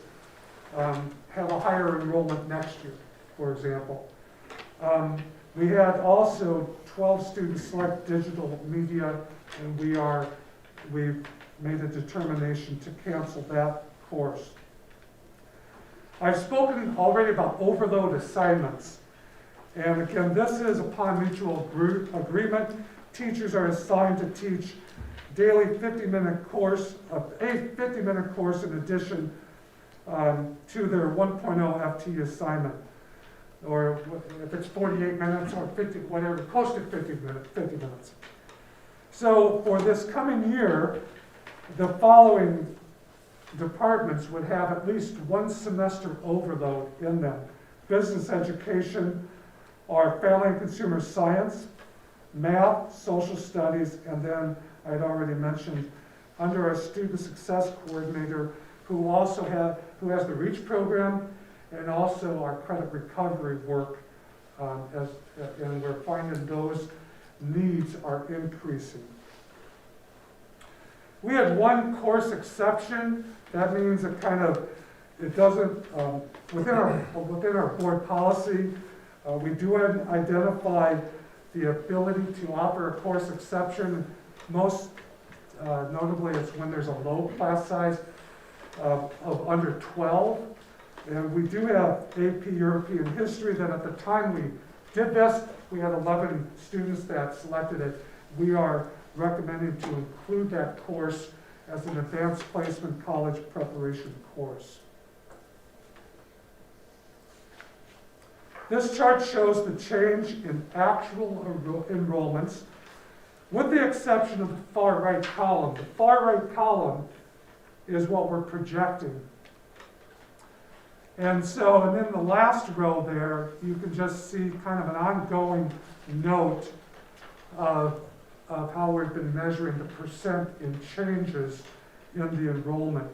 have a higher enrollment next year, for example. We had also 12 students select digital media, and we've made a determination to cancel that course. I've spoken already about overload assignments. And again, this is upon mutual agreement. Teachers are assigned to teach daily 50-minute course, a 50-minute course in addition to their 1.0 FTE assignment. Or if it's 48 minutes or 50, whatever, close to 50 minutes. So for this coming year, the following departments would have at least one semester overload in them. Business education, or family and consumer science, math, social studies, and then I'd already mentioned under our student success coordinator, who has the REACH program and also our credit recovery work, and we're finding those needs are increasing. We had one course exception. That means it doesn't, within our board policy, we do identify the ability to offer a course exception. Most notably, it's when there's a low class size of under 12. And we do have AP European History that at the time we did this, we had 11 students that selected it. We are recommending to include that course as an advanced placement college preparation course. This chart shows the change in actual enrollments, with the exception of the far right column. The far right column is what we're projecting. And so, and then the last row there, you can just see kind of an ongoing note of how we've been measuring the percent in changes in the enrollment.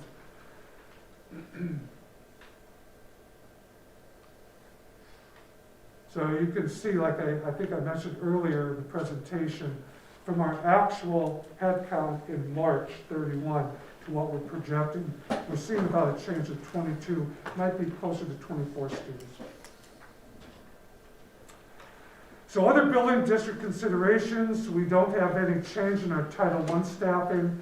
So you can see, like I think I mentioned earlier in the presentation, from our actual head count in March 31 to what we're projecting, we're seeing about a change of 22, might be closer to 24 students. So other building district considerations, we don't have any change in our Title I staffing.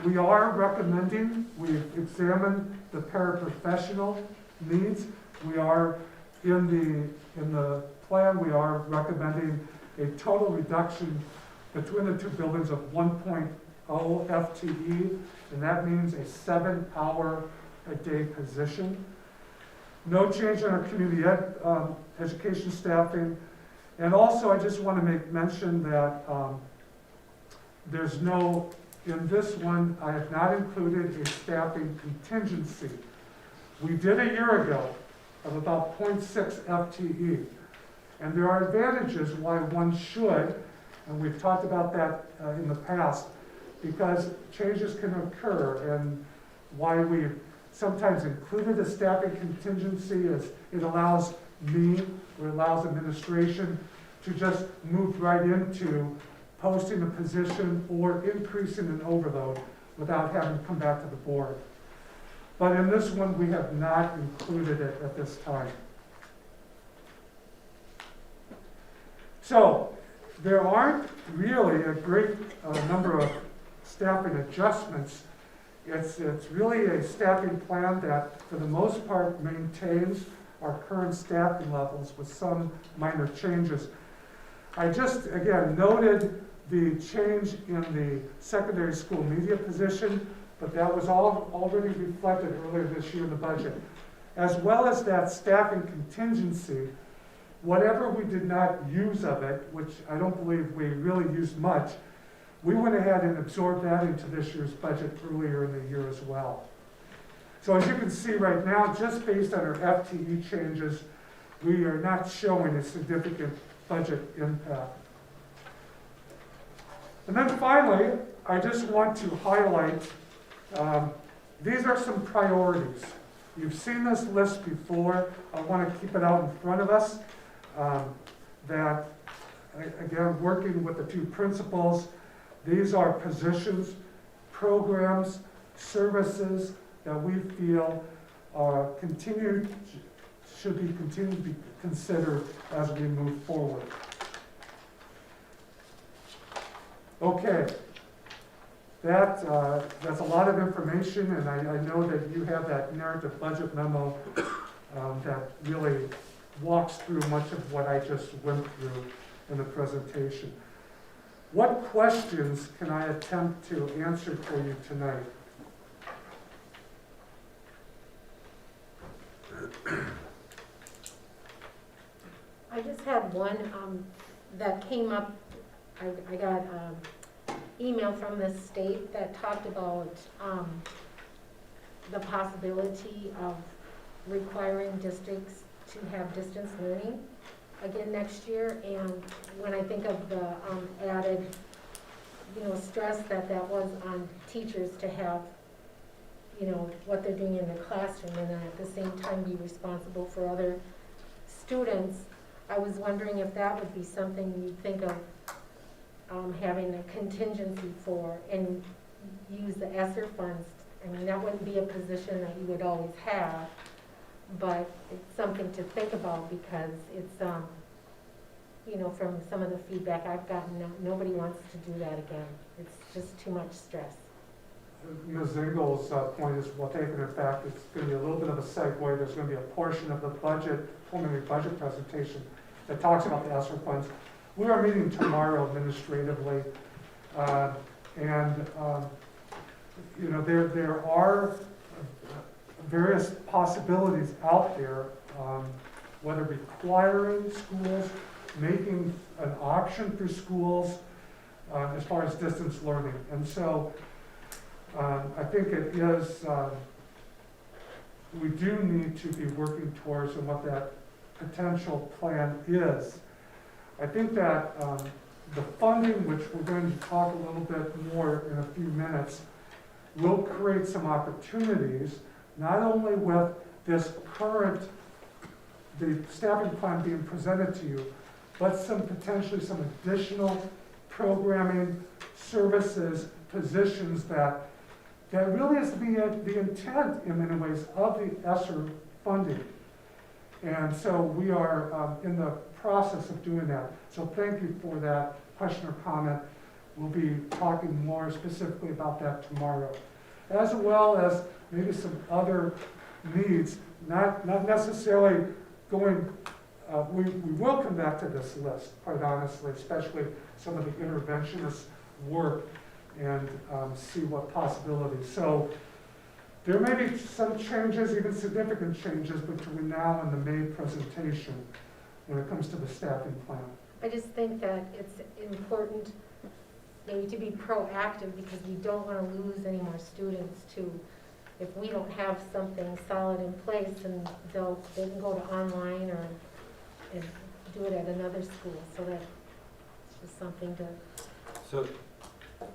We are recommending, we've examined the paraprofessional needs. We are in the plan, we are recommending a total reduction between the two buildings of 1.0 FTE, and that means a 7-hour-a-day position. No change in our community education staffing. And also, I just want to make mention that there's no, in this one, I have not included a staffing contingency. We did a year ago of about 0.6 FTE. And there are advantages why one should, and we've talked about that in the past, because changes can occur, and why we've sometimes included a staffing contingency is it allows me, or allows administration to just move right into posting a position or increasing an overload without having to come back to the board. But in this one, we have not included it at this time. So there aren't really a great number of staffing adjustments. It's really a staffing plan that, for the most part, maintains our current staffing levels with some minor changes. I just, again, noted the change in the secondary school media position, but that was all already reflected earlier this year in the budget. As well as that staffing contingency, whatever we did not use of it, which I don't believe we really used much, we went ahead and absorbed that into this year's budget earlier in the year as well. So as you can see right now, just based on our FTE changes, we are not showing a significant budget impact. And then finally, I just want to highlight, these are some priorities. You've seen this list before. I want to keep it out in front of us. That, again, working with the two principals, these are positions, programs, services that we feel should be continued to be considered as we move forward. Okay, that's a lot of information, and I know that you have that narrative budget memo that really walks through much of what I just went through in the presentation. What questions can I attempt to answer for you tonight? I just had one that came up. I got an email from the state that talked about the possibility of requiring districts to have distance learning again next year. And when I think of the added, stress that was on teachers to have, what they're doing in the classroom, and then at the same time be responsible for other students, I was wondering if that would be something you'd think of having a contingency for, and use the ESSER funds. I mean, that wouldn't be a position that you would always have, but it's something to think about, because it's, from some of the feedback I've gotten, nobody wants to do that again. It's just too much stress. Ms. Engel's point is well taken. In fact, it's going to be a little bit of a segue. There's going to be a portion of the preliminary budget presentation that talks about the ESSER funds. We are meeting tomorrow administratively, there are various possibilities out there, whether requiring schools, making an option for schools as far as distance learning. And so I think it is we do need to be working towards and what that potential plan is. I think that the funding, which we're going to talk a little bit more in a few minutes, will create some opportunities, not only with this current, the staffing plan being presented to you, but potentially some additional programming, services, positions that really is the intent in many ways of the ESSER funding. And so we are in the process of doing that. So thank you for that question or comment. We'll be talking more specifically about that tomorrow, as well as maybe some other needs, not necessarily going, we will come back to this list, quite honestly, especially some of the interventionist work and see what possibilities. So there may be some changes, even significant changes between now and the May presentation when it comes to the staffing plan. I just think that it's important maybe to be proactive because we don't want to lose any more students to, if we don't have something solid in place, and they can go to online or and do it at another school. So that it's just something to.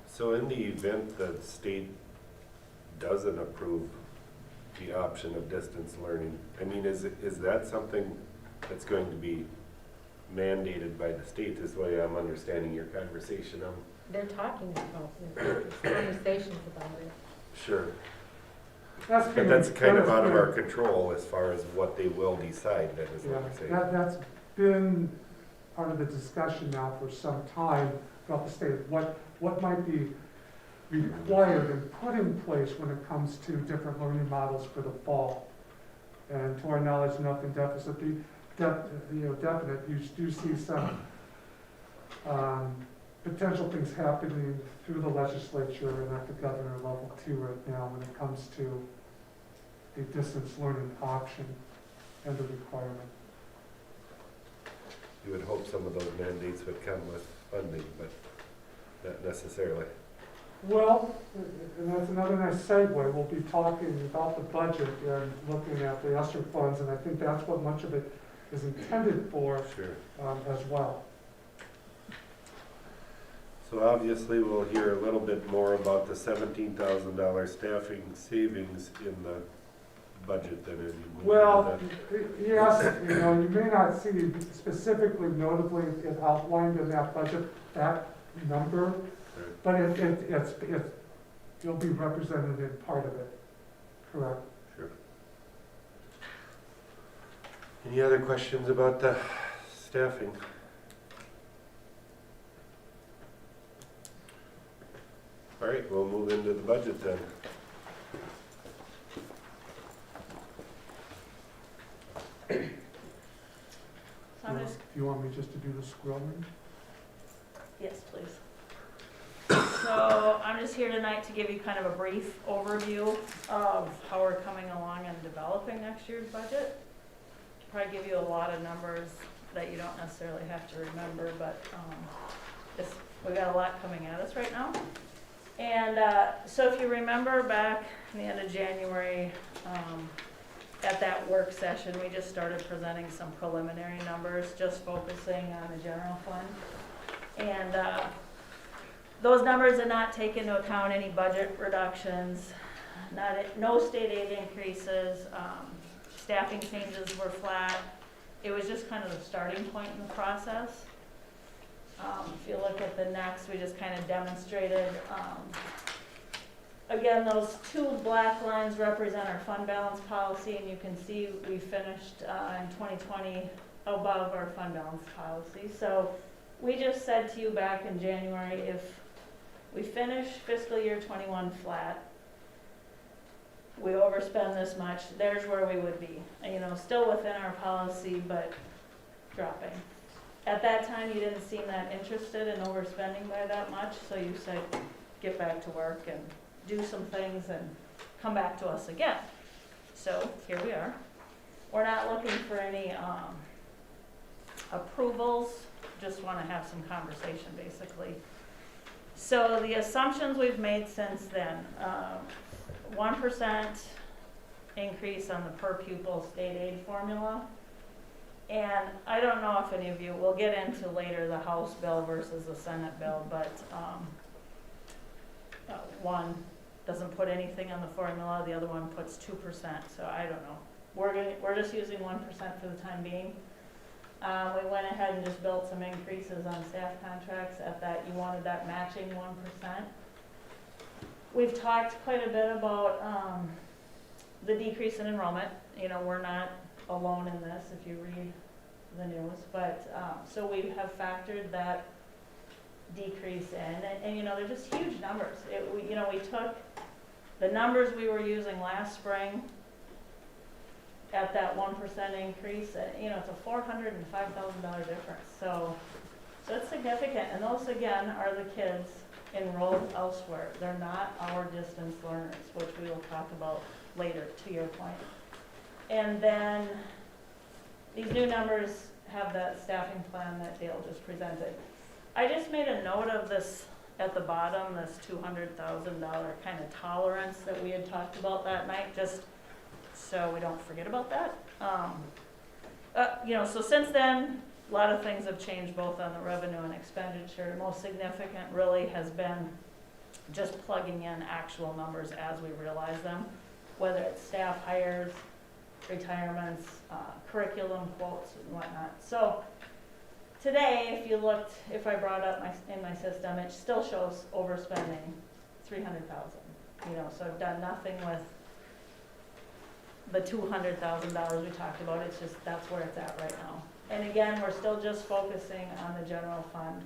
So in the event that state doesn't approve the option of distance learning, I mean, is that something that's going to be mandated by the state? Is the way I'm understanding your conversation. They're talking about it. There's conversations about it. Sure. But that's kind of out of our control as far as what they will decide, that is what you're saying. That's been part of the discussion now for some time about the state, what might be required and put in place when it comes to different learning models for the fall. And to our knowledge, nothing definite. You do see some potential things happening through the legislature and at the governor level too right now when it comes to the distance learning option and the requirement. You would hope some of those mandates would come with funding, but not necessarily. Well, and that's another nice segue. We'll be talking about the budget and looking at the ESSER funds, and I think that's what much of it is intended for. Sure. As well. So obviously we'll hear a little bit more about the $17,000 staffing savings in the budget than as you move Well, into yes, you may not see specifically, notably, it outlined in that budget, that number, but it'll be represented in part of it, correct? Sure. Any other questions about the staffing? All right, we'll move into the budget then. So I'm just, Do you want me just to do the scrolling? yes, please. So I'm just here tonight to give you kind of a brief overview of how we're coming along and developing next year's budget. Probably give you a lot of numbers that you don't necessarily have to remember, but we got a lot coming at us right now. And so if you remember back in the end of January, at that work session, we just started presenting some preliminary numbers, just focusing on the general fund. And those numbers did not take into account any budget reductions, no state aid increases, staffing changes were flat. It was just kind of the starting point in the process. If you look at the next, we just kind of demonstrated, again, those two black lines represent our fund balance policy, and you can see we finished in 2020 above our fund balance policy. So we just said to you back in January, if we finish fiscal year 21 flat, we overspend this much, there's where we would be. Still within our policy, but dropping. At that time, you didn't seem that interested in overspending by that much, so you said, get back to work and do some things and come back to us again. So here we are. We're not looking for any approvals, just want to have some conversation basically. So the assumptions we've made since then, 1% increase on the per pupil state aid formula. And I don't know if any of you, we'll get into later the House bill versus the Senate bill, but one doesn't put anything on the formula, the other one puts 2%, so I don't know. We're just using 1% for the time being. We went ahead and just built some increases on staff contracts at that, you wanted that matching 1%. We've talked quite a bit about the decrease in enrollment. You know, we're not alone in this if you read the news, but so we have factored that decrease in, and you know, they're just huge numbers. We took the numbers we were using last spring at that 1% increase, you know, it's a $405,000 difference. So it's significant, and those again are the kids enrolled elsewhere. They're not our distance learners, which we will talk about later, to your point. And then these new numbers have that staffing plan that Dale just presented. I just made a note of this at the bottom, this $200,000 kind of tolerance that we had talked about that night, just so we don't forget about that. You know, so since then, a lot of things have changed both on the revenue and expenditure. Most significant really has been just plugging in actual numbers as we realize them, whether it's staff hires, retirements, curriculum quotes and whatnot. So today, if you looked, if I brought up in my system, it still shows overspending $300,000. You know, so I've done nothing with the $200,000 we talked about. It's just, that's where it's at right now. And again, we're still just focusing on the general fund.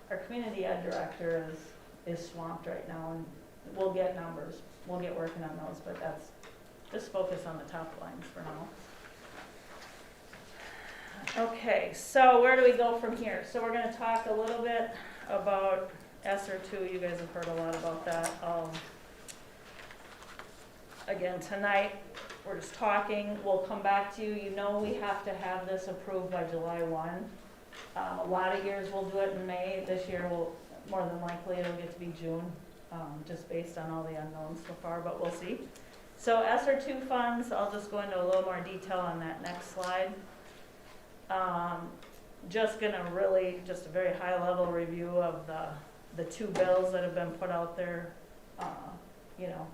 Our community ed director is swamped right now, and we'll get numbers. We'll get working on those, but that's just focus on the top lines for now. Okay, so where do we go from here? So we're going to talk a little bit about Sr2. You guys have heard a lot about that. Again, tonight, we're just talking. We'll come back to you. You know we have to have this approved by July 1. A lot of years we'll do it in May. This year, more than likely, it'll get to be June, just based on all the unknowns so far, but we'll see. So Sr2 funds, I'll just go into a little more detail on that next slide. Just a very high level review of the two bills that have been put out there. You know,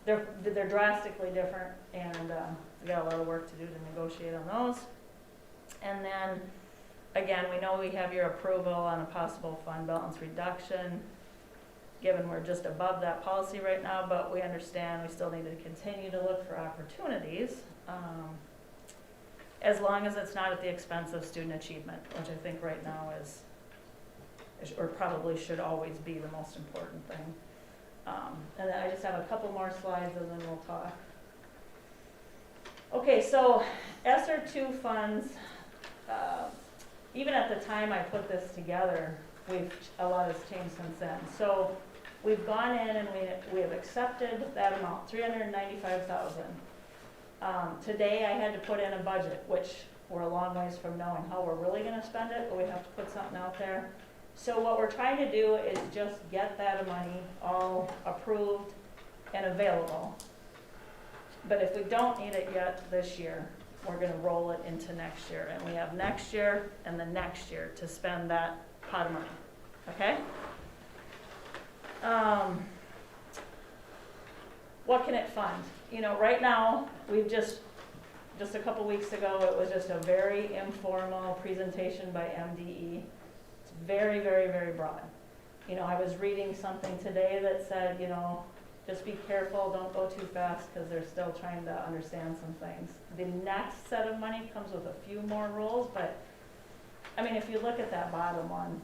they're drastically different, and we got a lot of work to do to negotiate on those. And then, again, we know we have your approval on a possible fund balance reduction, given we're just above that policy right now, but we understand we still need to continue to look for opportunities, as long as it's not at the expense of student achievement, which I think right now is or probably should always be the most important thing. And then I just have a couple more slides and then we'll talk. Okay, so Sr2 funds, even at the time I put this together, a lot has changed since then. So we've gone in and we have accepted that amount, $395,000. Today I had to put in a budget, which we're a long ways from knowing how we're really going to spend it, but we have to put something out there. So what we're trying to do is just get that money all approved and available. But if we don't need it yet this year, we're going to roll it into next year. And we have next year and the next year to spend that pot of money. Okay? What can it fund? You know, right now, we've just a couple weeks ago, it was just a very informal presentation by MDE. It's very, very, very broad. You know, I was reading something today that said, you know, just be careful, don't go too fast, because they're still trying to understand some things. The next set of money comes with a few more rules, but, I mean, if you look at that bottom one,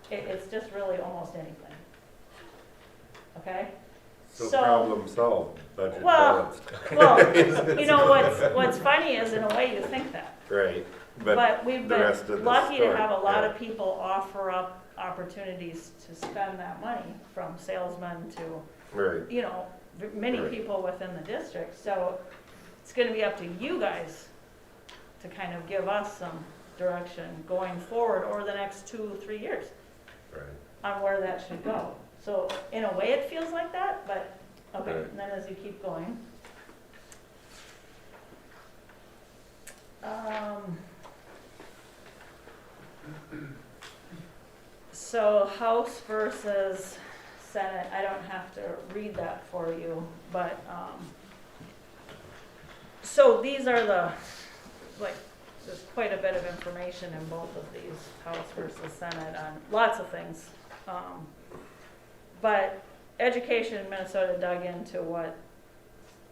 it's just really almost anything. Okay? So problem solved, budget Well, balanced. you know, what's funny is, in a way, you think that. Right, But we've the rest of been the lucky to story, have a lot yeah. of people offer up opportunities to spend that money, from salesmen to, Right, you know, many Right. people within the district. So it's going to be up to you guys to kind of give us some direction going forward over the next 2-3 years right. on where that should go. So in a way it feels like that, but Okay, Right. and then as you keep going. So House versus Senate, I don't have to read that for you, but, so these are the, like, there's quite a bit of information in both of these, House versus Senate, on lots of things. But Education in Minnesota dug into what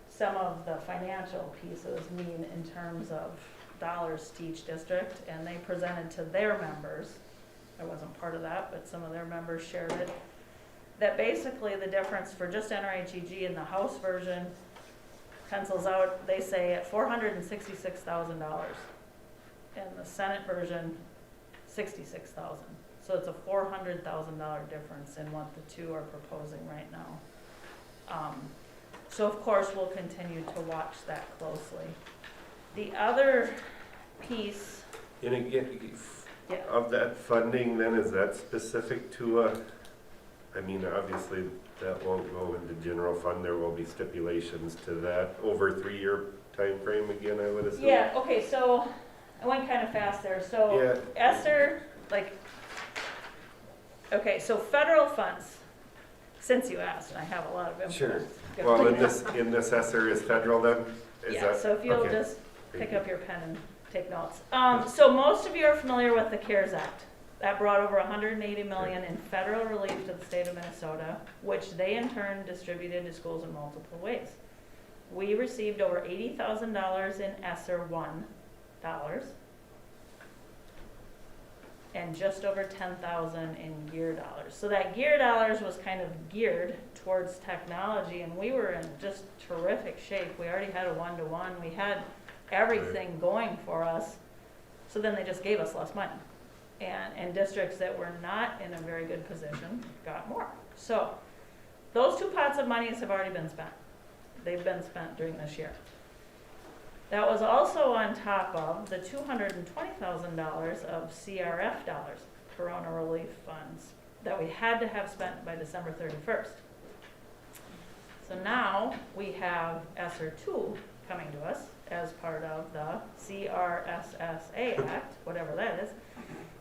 some of the financial pieces mean in terms of dollars to each district, and they presented to their members. I wasn't part of that, but some of their members shared it. That basically the difference for just NRHEG in the House version pencils out, they say, at $466,000. And the Senate version, $66,000. So it's a $400,000 difference in what the two are proposing right now. So of course, we'll continue to watch that closely. The other piece, And again, Yeah. of that funding, then, is that specific to I mean, obviously, that won't go into general fund, there will be stipulations to that over a 3-year time frame again, I would assume? yeah, okay, so I went kind of fast there. So Yeah. ESSER, like, okay, so federal funds, since you asked, and I have a lot of info. Sure. Good. Well, in this ESSER is federal then? Is Yeah, that- so if you'll okay. just Thank pick you. up your pen and take notes. So most of you are familiar with the CARES Act. That brought over $180 million in federal relief to the state of Minnesota, which they in turn distributed to schools in multiple ways. We received over $80,000 in ESSER 1 dollars and just over $10,000 in gear dollars. So that gear dollars was kind of geared towards technology, and we were in just terrific shape. We already had a 1-to-1. We had everything going for us. So then they just gave us less money. And districts that were not in a very good position got more. So those two pots of monies have already been spent. They've been spent during this year. That was also on top of the $220,000 of CRF dollars, Corona Relief Funds, that we had to have spent by December 31st. So now we have ESSER 2 coming to us as part of the CRSSA Act, whatever that is,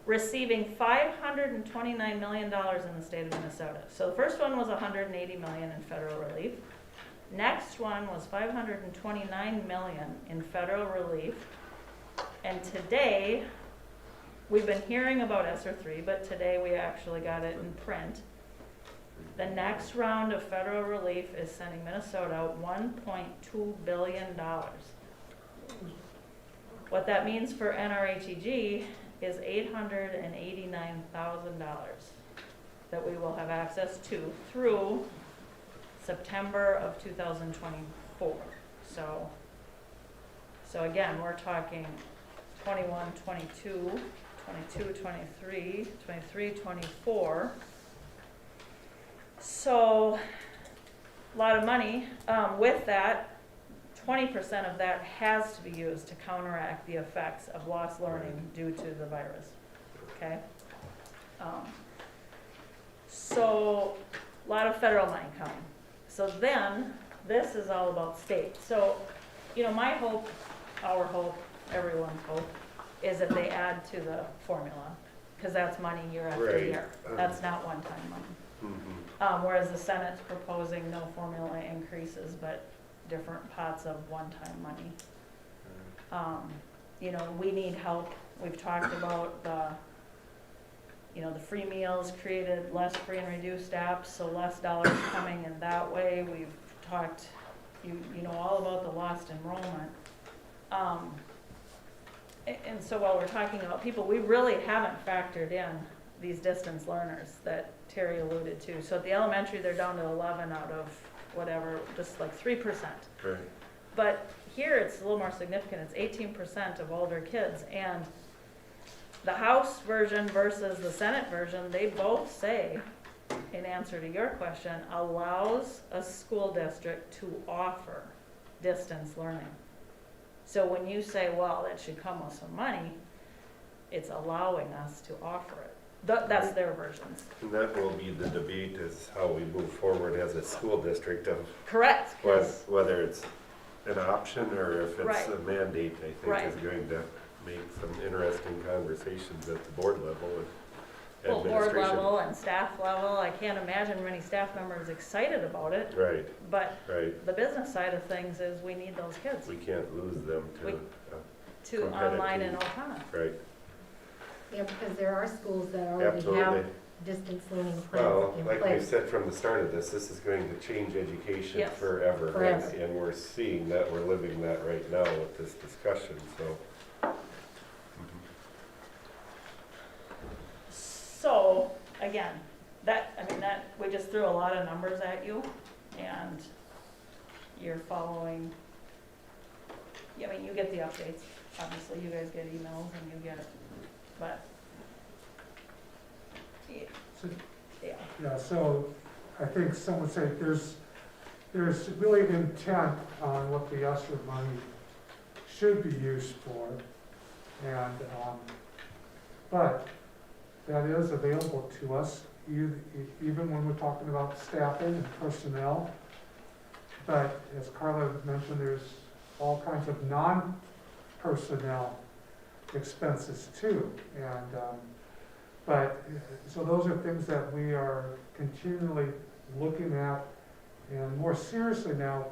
receiving $529 million in the state of Minnesota. So the first one was $180 million in federal relief. Next one was $529 million in federal relief. And today, we've been hearing about ESSER 3, but today we actually got it in print. The next round of federal relief is sending Minnesota $1.2 billion. What that means for NRHEG is $889,000 that we will have access to through September of 2024. So again, we're talking 21, 22, 22, 23, 23, 24. So a lot of money. With that, 20% of that has to be used to counteract the effects of lost learning due to the virus, okay? So a lot of federal money coming. So then, this is all about state. So, you know, my hope, our hope, everyone's hope, is that they add to the formula, because that's money year after Right. year. That's not one-time money. Mhm. Whereas the Senate's proposing no formula increases, but different pots of one-time money. You know, we need help. We've talked about the free meals created less free and reduced apps, so less dollars coming in that way. We've talked, you know, all about the lost enrollment. And so while we're talking about people, we really haven't factored in these distance learners that Terry alluded to. So at the elementary, they're down to 11 out of whatever, just like 3%. Right. But here it's a little more significant. It's 18% of older kids. And the House version versus the Senate version, they both say, in answer to your question, allows a school district to offer distance learning. So when you say, well, that should come with some money, it's allowing us to offer it. That's their versions. And that will be the debate, is how we move forward as a school district of Correct. 'Cause- whether it's an option or if it's Right. a mandate, I think Right. is going to make some interesting conversations at the board level and Well, board administration. level and staff level, I can't imagine many staff members excited about it, Right, but right. the business side of things is we need those kids We can't lose them We- to, to online and Ohana. right, Yeah, because there are schools that already absolutely. have distance learning Well, plans in like we place. said from the start of this is going to change education Yes. forever. Forever. And we're seeing that, we're living that right now with this discussion, so. So, again, we just threw a lot of numbers at you, and you're following, I mean, you get the updates, obviously, you guys get emails and you get it, but, So- yeah, Yeah, so I think some would say there's really intent on what the ESSER money should be used for. And, but that is available to us, even when we're talking about staffing and personnel. But as Carla mentioned, there's all kinds of non-personnel expenses too. And, so those are things that we are continually looking at, and more seriously now,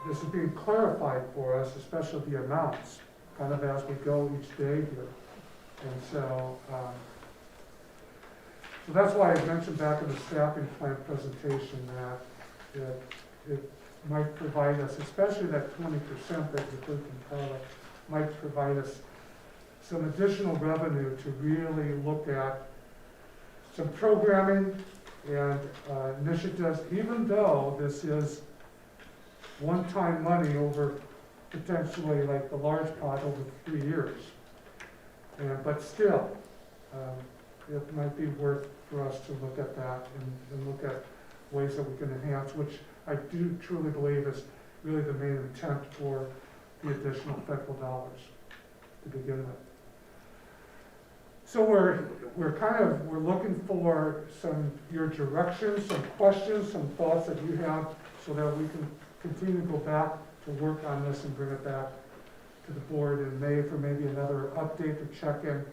this is being clarified for us, especially the amounts, kind of as we go each day here. And so that's why I mentioned back in the staffing plan presentation that it might provide us, especially that 20% that you heard from Carla, might provide us some additional revenue to really look at some programming and initiatives, even though this is one-time money over potentially like the large pot over 3 years. But still, it might be worth for us to look at that and look at ways that we can enhance, which I do truly believe is really the main intent for the additional federal dollars to begin with. So we're looking for your direction, some questions, some thoughts that you have, so that we can continue to go back to work on this and bring it back to the board in May for maybe another update or check-in,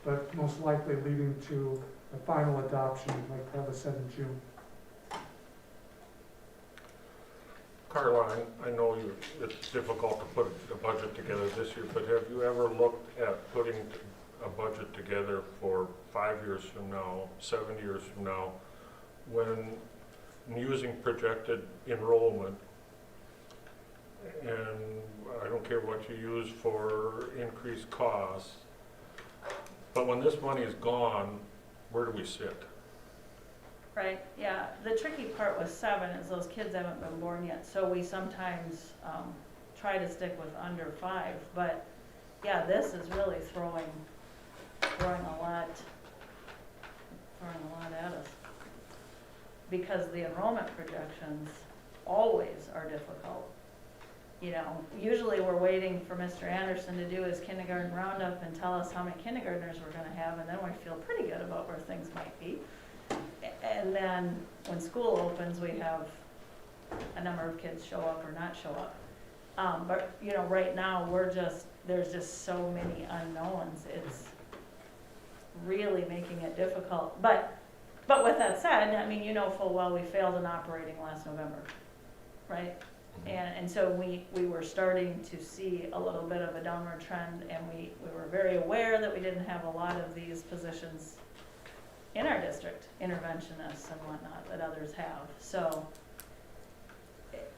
but most likely leading to a final adoption, like Carla said, in June. Carla, I know it's difficult to put a budget together this year, but have you ever looked at putting a budget together for 5 years from now, 7 years from now, when using projected enrollment, and I don't care what you use for increased costs, but when this money is gone, where do we sit? right, yeah. The tricky part with 7 is those kids haven't been born yet, so we sometimes try to stick with under 5, but yeah, this is really throwing a lot at us. Because the enrollment projections always are difficult. You know, usually we're waiting for Mr. Anderson to do his kindergarten roundup and tell us how many kindergartners we're gonna have, and then we feel pretty good about where things might be. And then when school opens, we have a number of kids show up or not show up. But, you know, right now, there's just so many unknowns. It's really making it difficult. But with that said, I mean, you know full well we failed in operating last November, right? And so we were starting to see a little bit of a downward trend, and we were very aware that we didn't have a lot of these positions in our district, interventionists and whatnot, that others have. So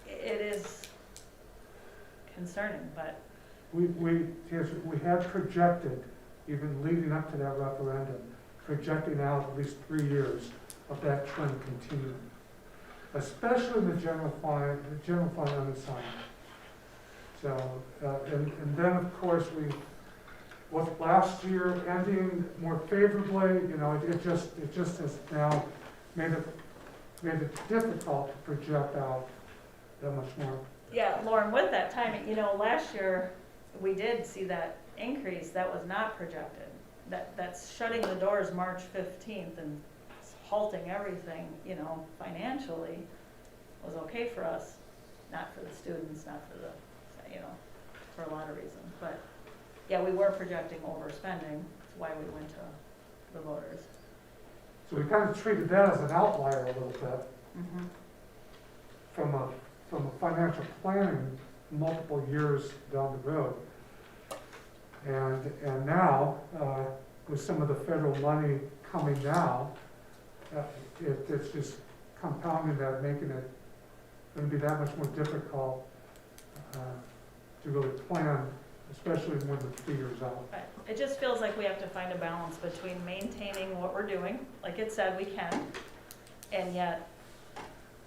it is concerning, but We had projected, even leading up to that referendum, projecting out at least 3 years of that trend continuing, especially in the general fund unassigned. So, and then of course with last year ending more favorably, you know, it just has now made it difficult to project out that much more. yeah, Lauren, with that timing, you know, last year, we did see that increase that was not projected. that's shutting the doors March 15th and halting everything, you know, financially, was okay for us, not for the students, not for the, you know, for a lot of reasons. But, yeah, we were projecting overspending, that's why we went to the voters. So we kind of treated that as an outlier a little bit Mhm. from a financial planning multiple years down the road. And now, with some of the federal money coming now, it's just compounding that, making it going to be that much more difficult to really plan, especially when the figure's out. Right. It just feels like we have to find a balance between maintaining what we're doing, like it said we can, and yet,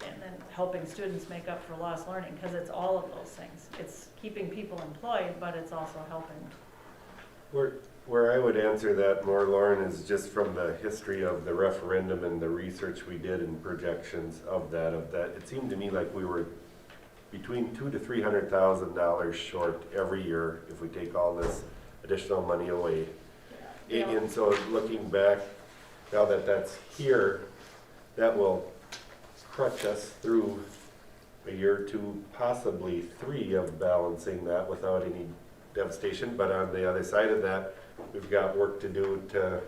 and then helping students make up for lost learning, because it's all of those things. It's keeping people employed, but it's also helping. Where I would answer that more, Lauren, is just from the history of the referendum and the research we did and projections of that. It seemed to me like we were between $200,000 to $300,000 short every year if we take all this additional money away. Yeah. And so looking back, now that that's here, that will crutch us through a year or two, possibly 3 of balancing that without any devastation. But on the other side of that, we've got work to do to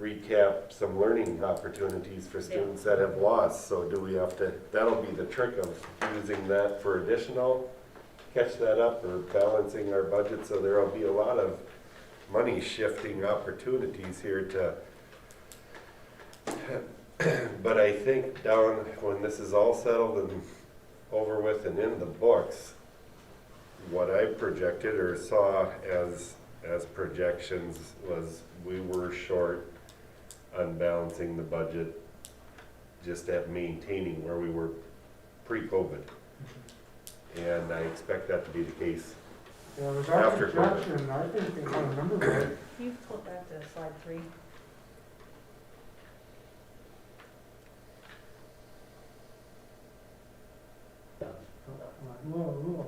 recap some learning opportunities for students that have lost. So do we have to, that'll be the trick of using that for additional, catch that up, or balancing our budget. So there'll be a lot of money shifting opportunities here to, but I think down when this is all settled and over with and in the books, what I projected or saw as projections was we were short on balancing the budget, just at maintaining where we were pre-COVID. And I expect that to be the case. Yeah, with our After COVID. projection, I think, if I remember right, Can you flip back to slide 3? whoa.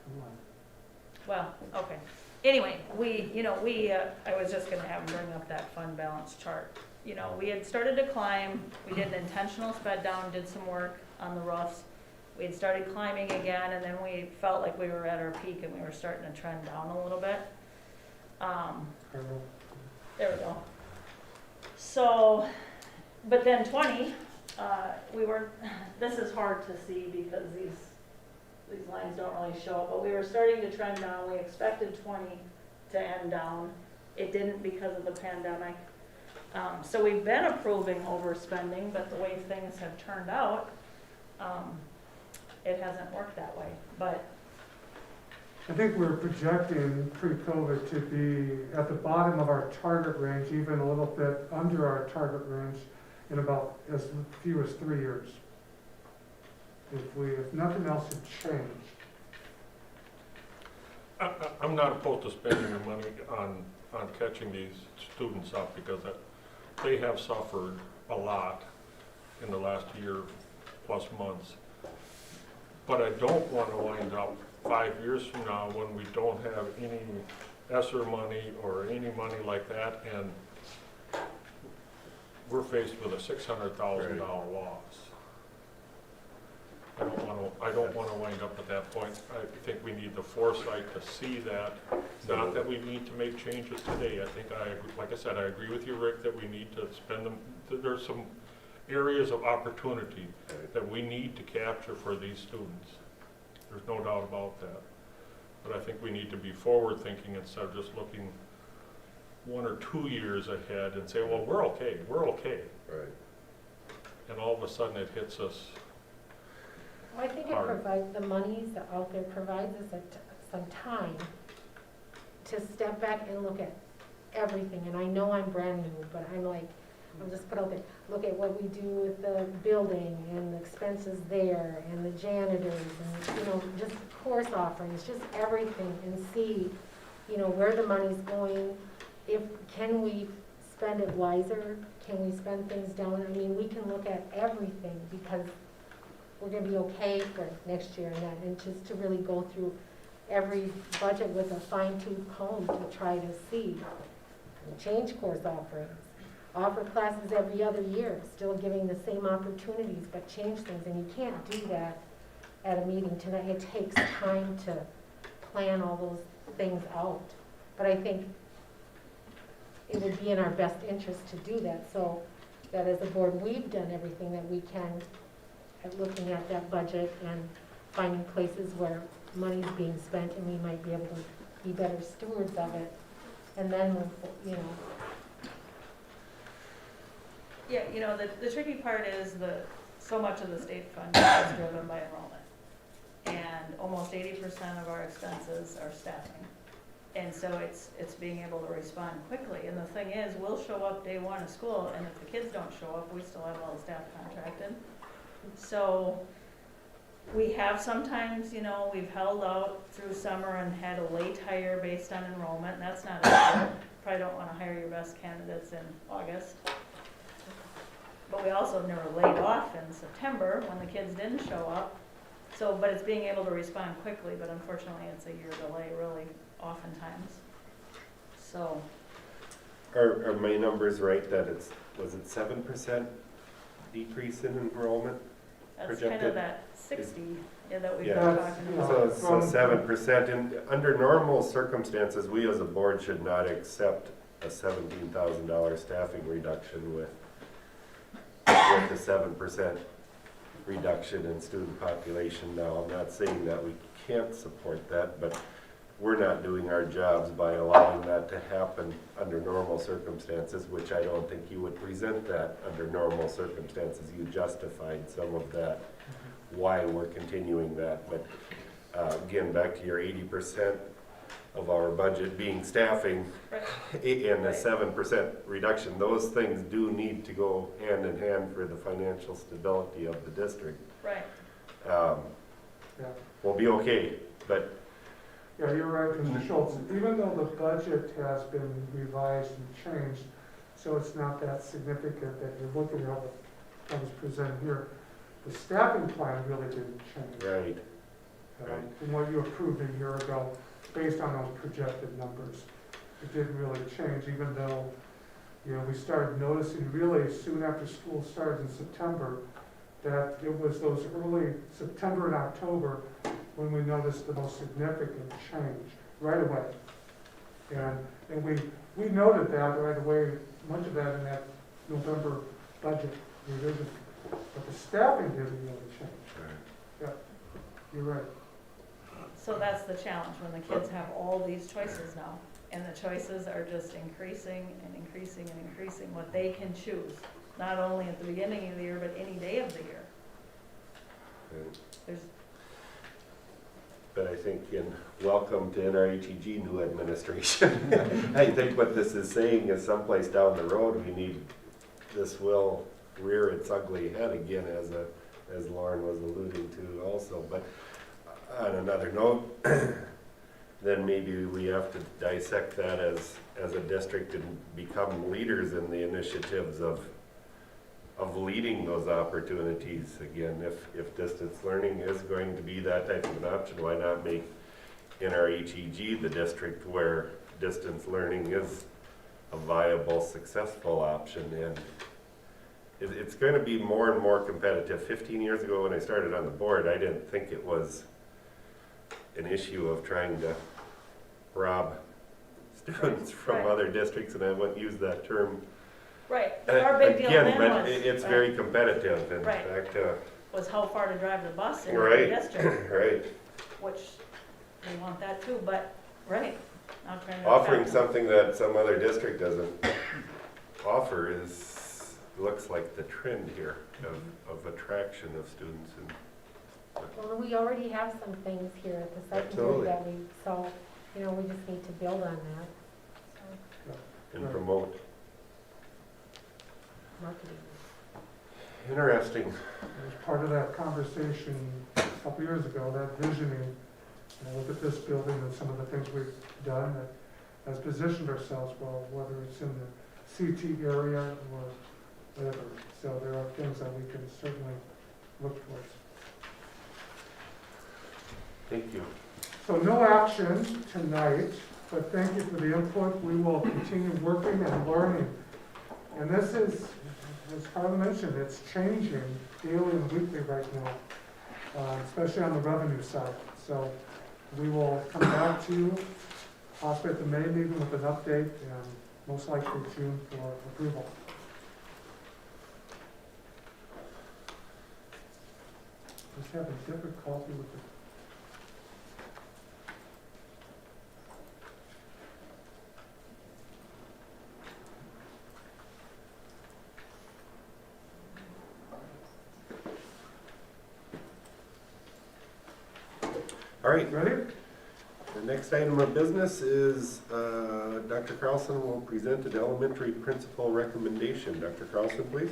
Come on. Well, okay. Anyway, I was just gonna have them bring up that fund balance chart. You know, we had started to climb, we did an intentional sped down, did some work on the roofs. We had started climbing again, and then we felt like we were at our peak and we were starting to trend down a little bit. There we go. So, but then 20, this is hard to see because these lines don't really show up, but we were starting to trend down. We expected 20 to end down. It didn't because of the pandemic. So we've been approving overspending, but the way things have turned out, it hasn't worked that way. But I think we're projecting pre-COVID to be at the bottom of our target range, even a little bit under our target range in about as few as 3 years. If nothing else had changed. I'm not opposed to spending the money on catching these students up because they have suffered a lot in the last year plus months. But I don't want to wind up 5 years from now when we don't have any ESSER money or any money like that, and we're faced with a $600,000 loss. I don't want to wind up at that point. I think we need the foresight to see that. Not that we need to make changes today. I think like I said, I agree with you, Rick, that we need to spend them. There's some areas of opportunity that we need to capture for these students. There's no doubt about that. But I think we need to be forward-thinking instead of just looking 1 or 2 years ahead and say, well, we're okay. Right. And all of a sudden it hits us. Well, I think it provides, the monies that are out there provides us some time to step back and look at everything. And I know I'm brand new, but I'll just put out there, look at what we do with the building and the expenses there and the janitors and, just course offerings, just everything, and see, where the money's going. Can we spend it wiser? Can we spend things down? I mean, we can look at everything because we're gonna be okay for next year and that, and just to really go through every budget with a fine-tooth comb to try to see. Change course offerings, offer classes every other year, still giving the same opportunities, but change things, and you can't do that at a meeting tonight. It takes time to plan all those things out. But I think it would be in our best interest to do that, so that as a board, we've done everything that we can at looking at that budget and finding places where money's being spent, and we might be able to be better stewards of it. And then, you know, Yeah, you know, the tricky part is so much of the state fund is driven by enrollment. And almost 80% of our expenses are staffing. And so it's being able to respond quickly. And the thing is, we'll show up day one of school, and if the kids don't show up, we still have all the staff contracted. So we have sometimes, you know, we've held out through summer and had a late hire based on enrollment. That's not a probably don't want to hire your best candidates in August. But we also never laid off in September when the kids didn't show up. So, but it's being able to respond quickly, but unfortunately it's a year delay really oftentimes. So. Are my numbers right that was it 7% decrease in enrollment? That's kind Projected of that 60 that we've Yeah. been talking about. So 7%, and under normal circumstances, we as a board should not accept a $17,000 staffing reduction with the 7% reduction in student population. Now, I'm not saying that we can't support that, but we're not doing our jobs by allowing that to happen under normal circumstances, which I don't think you would present that under normal circumstances. You justified some of that, why we're continuing that. But again, back to your 80% of our budget being staffing and a 7% reduction, those things do need to go hand in hand for the financial stability of the district. Right. Yeah. We'll be okay, but Yeah, you're right, Mr. Schultz. Even though the budget has been revised and changed, so it's not that significant that you're looking at what I was presented here, the staffing plan really didn't change. right. Right. From what you approved a year ago, based on those projected numbers. It didn't really change, even though, you know, we started noticing really soon after school started in September, that it was those early September and October when we noticed the most significant change right away. And we noted that right away, much of that in that November budget revision. But the staffing didn't really change. Right. Yeah, you're right. So that's the challenge, when the kids have all these choices now, and the choices are just increasing and increasing and increasing, what they can choose, not only at the beginning of the year, but any day of the year. There's, But I think in welcome to NRHEG new administration, I think what this is saying is someplace down the road, this will rear its ugly head again, as Lauren was alluding to also. But on another note, then maybe we have to dissect that as a district and become leaders in the initiatives of leading those opportunities. Again, if distance learning is going to be that type of an option, why not make NRHEG the district where distance learning is a viable, successful option? And it's going to be more and more competitive. 15 years ago when I started on the board, I didn't think it was an issue of trying to rob students from Right. other districts, and I wouldn't use that term. right, our big deal Again, then but was. it's very competitive, in Right. fact. Was how far to drive the bus in the Right, district, right. which we want that too, but, right, now trying to. Offering attract them. something that some other district doesn't offer looks like the trend here of attraction of students. well, we already have some things here at the Absolutely. secondary that we saw, you know, we just need to build on that. So, And promote. marketing. Interesting. It was part of that conversation a couple years ago, that visioning, look at this building and some of the things we've done that has positioned ourselves well, whether it's in the CT area or whatever. So there are things that we can certainly look towards. Thank you. So no action tonight, but thank you for the input. We will continue working and learning. And this is, as Carla mentioned, it's changing daily and weekly right now, especially on the revenue side. So we will come back to you, possibly at the May meeting with an update, and most likely June for approval. Just having difficulty with the All right, ready? the next item of business is Dr. Carlson will present an elementary principal recommendation. Dr. Carlson, please.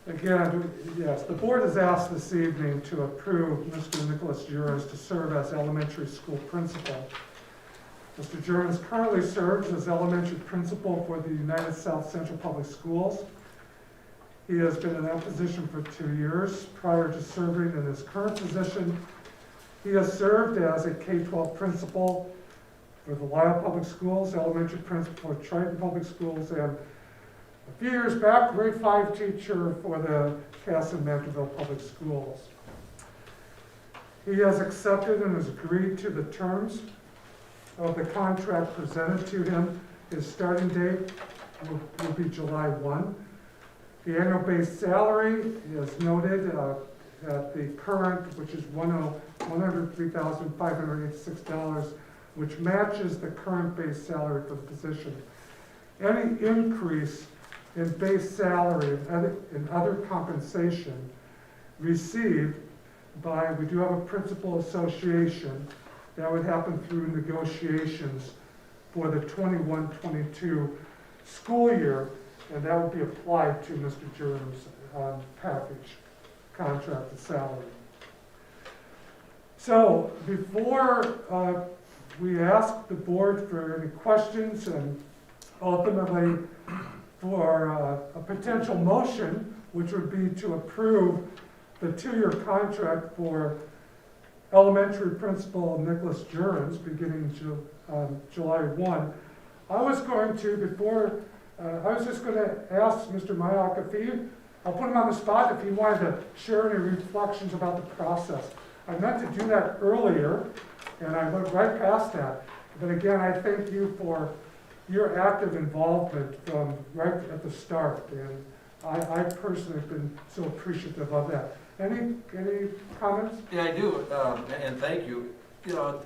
Again, yes, the board has asked this evening to approve Mr. Nicholas Jurens to serve as elementary school principal. Mr. Jurens currently serves as elementary principal for the United South Central Public Schools. He has been in that position for 2 years. Prior to serving in his current position, he has served as a K-12 principal for the Lyle Public Schools, elementary principal for Triton Public Schools, and a few years back, grade 5 teacher for the Casson-Mantorville Public Schools. He has accepted and has agreed to the terms of the contract presented to him. His starting date will be July 1. The annual base salary is noted at the current, which is $103,586, which matches the current base salary for the position. Any increase in base salary and other compensation received by, we do have a principal association, that would happen through negotiations for the 21-22 school year, and that would be applied to Mr. Jurens' package, contract, and salary. So before we ask the board for any questions and ultimately for a potential motion, which would be to approve the 2-year contract for elementary principal Nicholas Jurens beginning July 1, I was just going to ask Mr. Mayock if I'll put him on the spot if he wanted to share any reflections about the process. I meant to do that earlier, and I went right past that. But again, I thank you for your active involvement from right at the start, and I personally have been so appreciative of that. Any comments? Yeah, I do, and thank you. You know,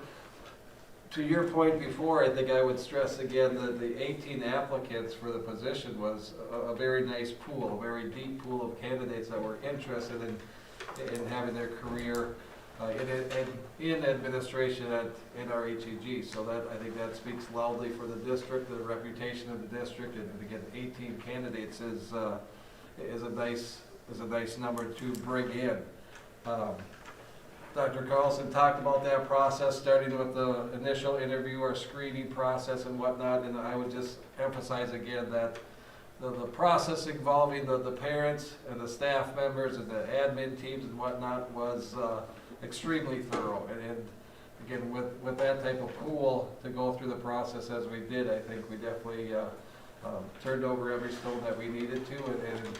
to your point before, I think I would stress again that the 18 applicants for the position was a very nice pool, a very deep pool of candidates that were interested in having their career in administration at NRHEG. So that, I think that speaks loudly for the district, the reputation of the district, and again, 18 candidates is a nice number to bring in. Dr. Carlson talked about that process, starting with the initial interview or screening process and whatnot, and I would just emphasize again that the process involving the parents and the staff members and the admin teams and whatnot was extremely thorough. And again, with that type of pool to go through the process as we did, I think we definitely turned over every stone that we needed to, and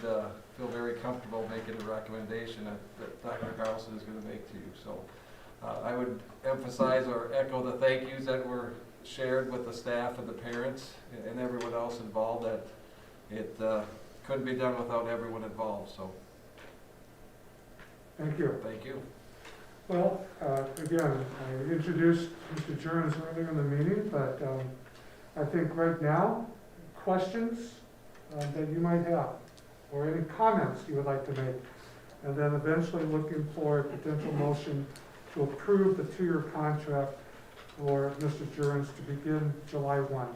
feel very comfortable making the recommendation that Dr. Carlson is going to make to you. So I would emphasize or echo the thank yous that were shared with the staff and the parents and everyone else involved, that it couldn't be done without everyone involved. So Thank you. thank you. Well, again, I introduced Mr. Jurens earlier in the meeting, but I think right now, questions that you might have, or any comments you would like to make, and then eventually looking for a potential motion to approve the 2-year contract for Mr. Jurens to begin July 1.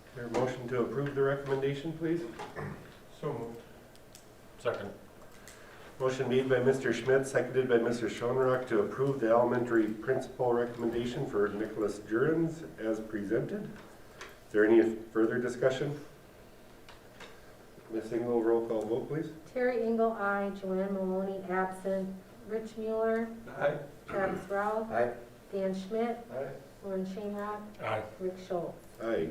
Is there a motion to approve the recommendation, please? So moved. Second. Motion made by Mr. Schmidt, seconded by Mr. Schoenrock to approve the elementary principal recommendation for Nicholas Jurens as presented. Is there any further discussion? Ms. Engel, roll call vote, please. Terry Engel, aye. Joanne Maloney, absent. Rich Mueller, Aye. Travis Ralph, Aye. Dan Schmidt, Aye. Lauren Shainrock, Aye. Rick Schultz. Aye.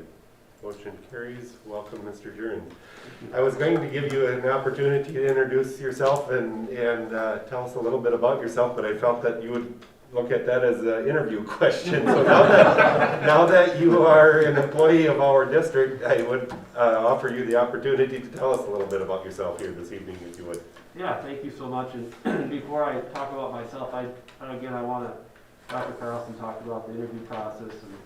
Motion carries. Welcome, Mr. Jurens. I was going to give you an opportunity to introduce yourself and tell us a little bit about yourself, but I felt that you would look at that as an interview question. So now that you are an employee of our district, I would offer you the opportunity to tell us a little bit about yourself here this evening, if you would. Yeah, thank you so much. And before I talk about myself, I want to, Dr. Carlson talked about the interview process, and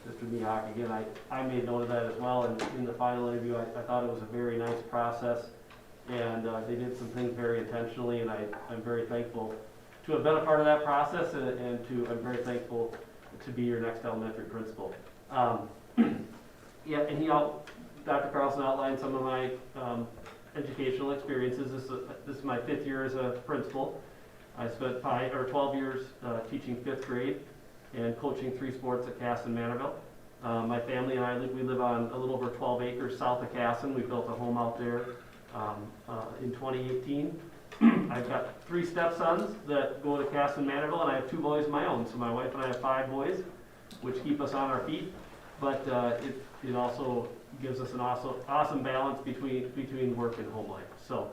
Mr. Mihawk, again, I made note of that as well. And in the final interview, I thought it was a very nice process, and they did some things very intentionally, and I'm very thankful to have been a part of that process, and I'm very thankful to be your next elementary principal. Yeah, and Dr. Carlson outlined some of my educational experiences. This is my 5th year as a principal. I spent 12 years teaching 5th grade and coaching 3 sports at Casson Manorville. My family and I live on a little over 12 acres south of Casson. We built a home out there in 2018. I've got 3 stepsons that go to Casson Manorville, and I have 2 boys of my own. So my wife and I have 5 boys, which keep us on our feet. But it also gives us an awesome balance between work and home life. So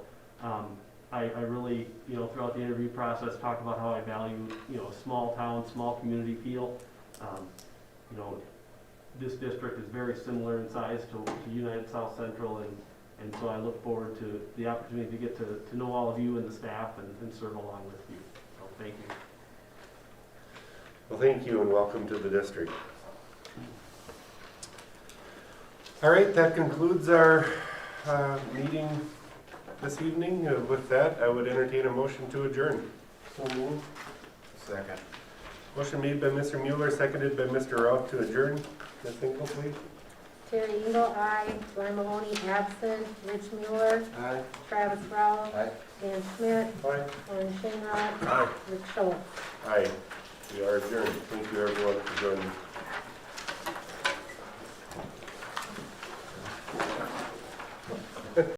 I really, throughout the interview process, talk about how I value, small town, small community feel. This district is very similar in size to United South Central, and so I look forward to the opportunity to get to know all of you and the staff and serve along with you. So thank you. Well, thank you and welcome to the district. All right, that concludes our meeting this evening. With that, I would entertain a motion to adjourn. So moved. Second. Motion made by Mr. Mueller, seconded by Mr. Ralph to adjourn. Ms. Engel, please. Terry Engel, aye. Joanne Maloney, absent. Rich Mueller, Aye. Travis Ralph, Aye. Dan Schmidt, Aye. Lauren Shainrock, Aye. Rick Schultz. Aye. We are adjourned. Thank you everyone for joining.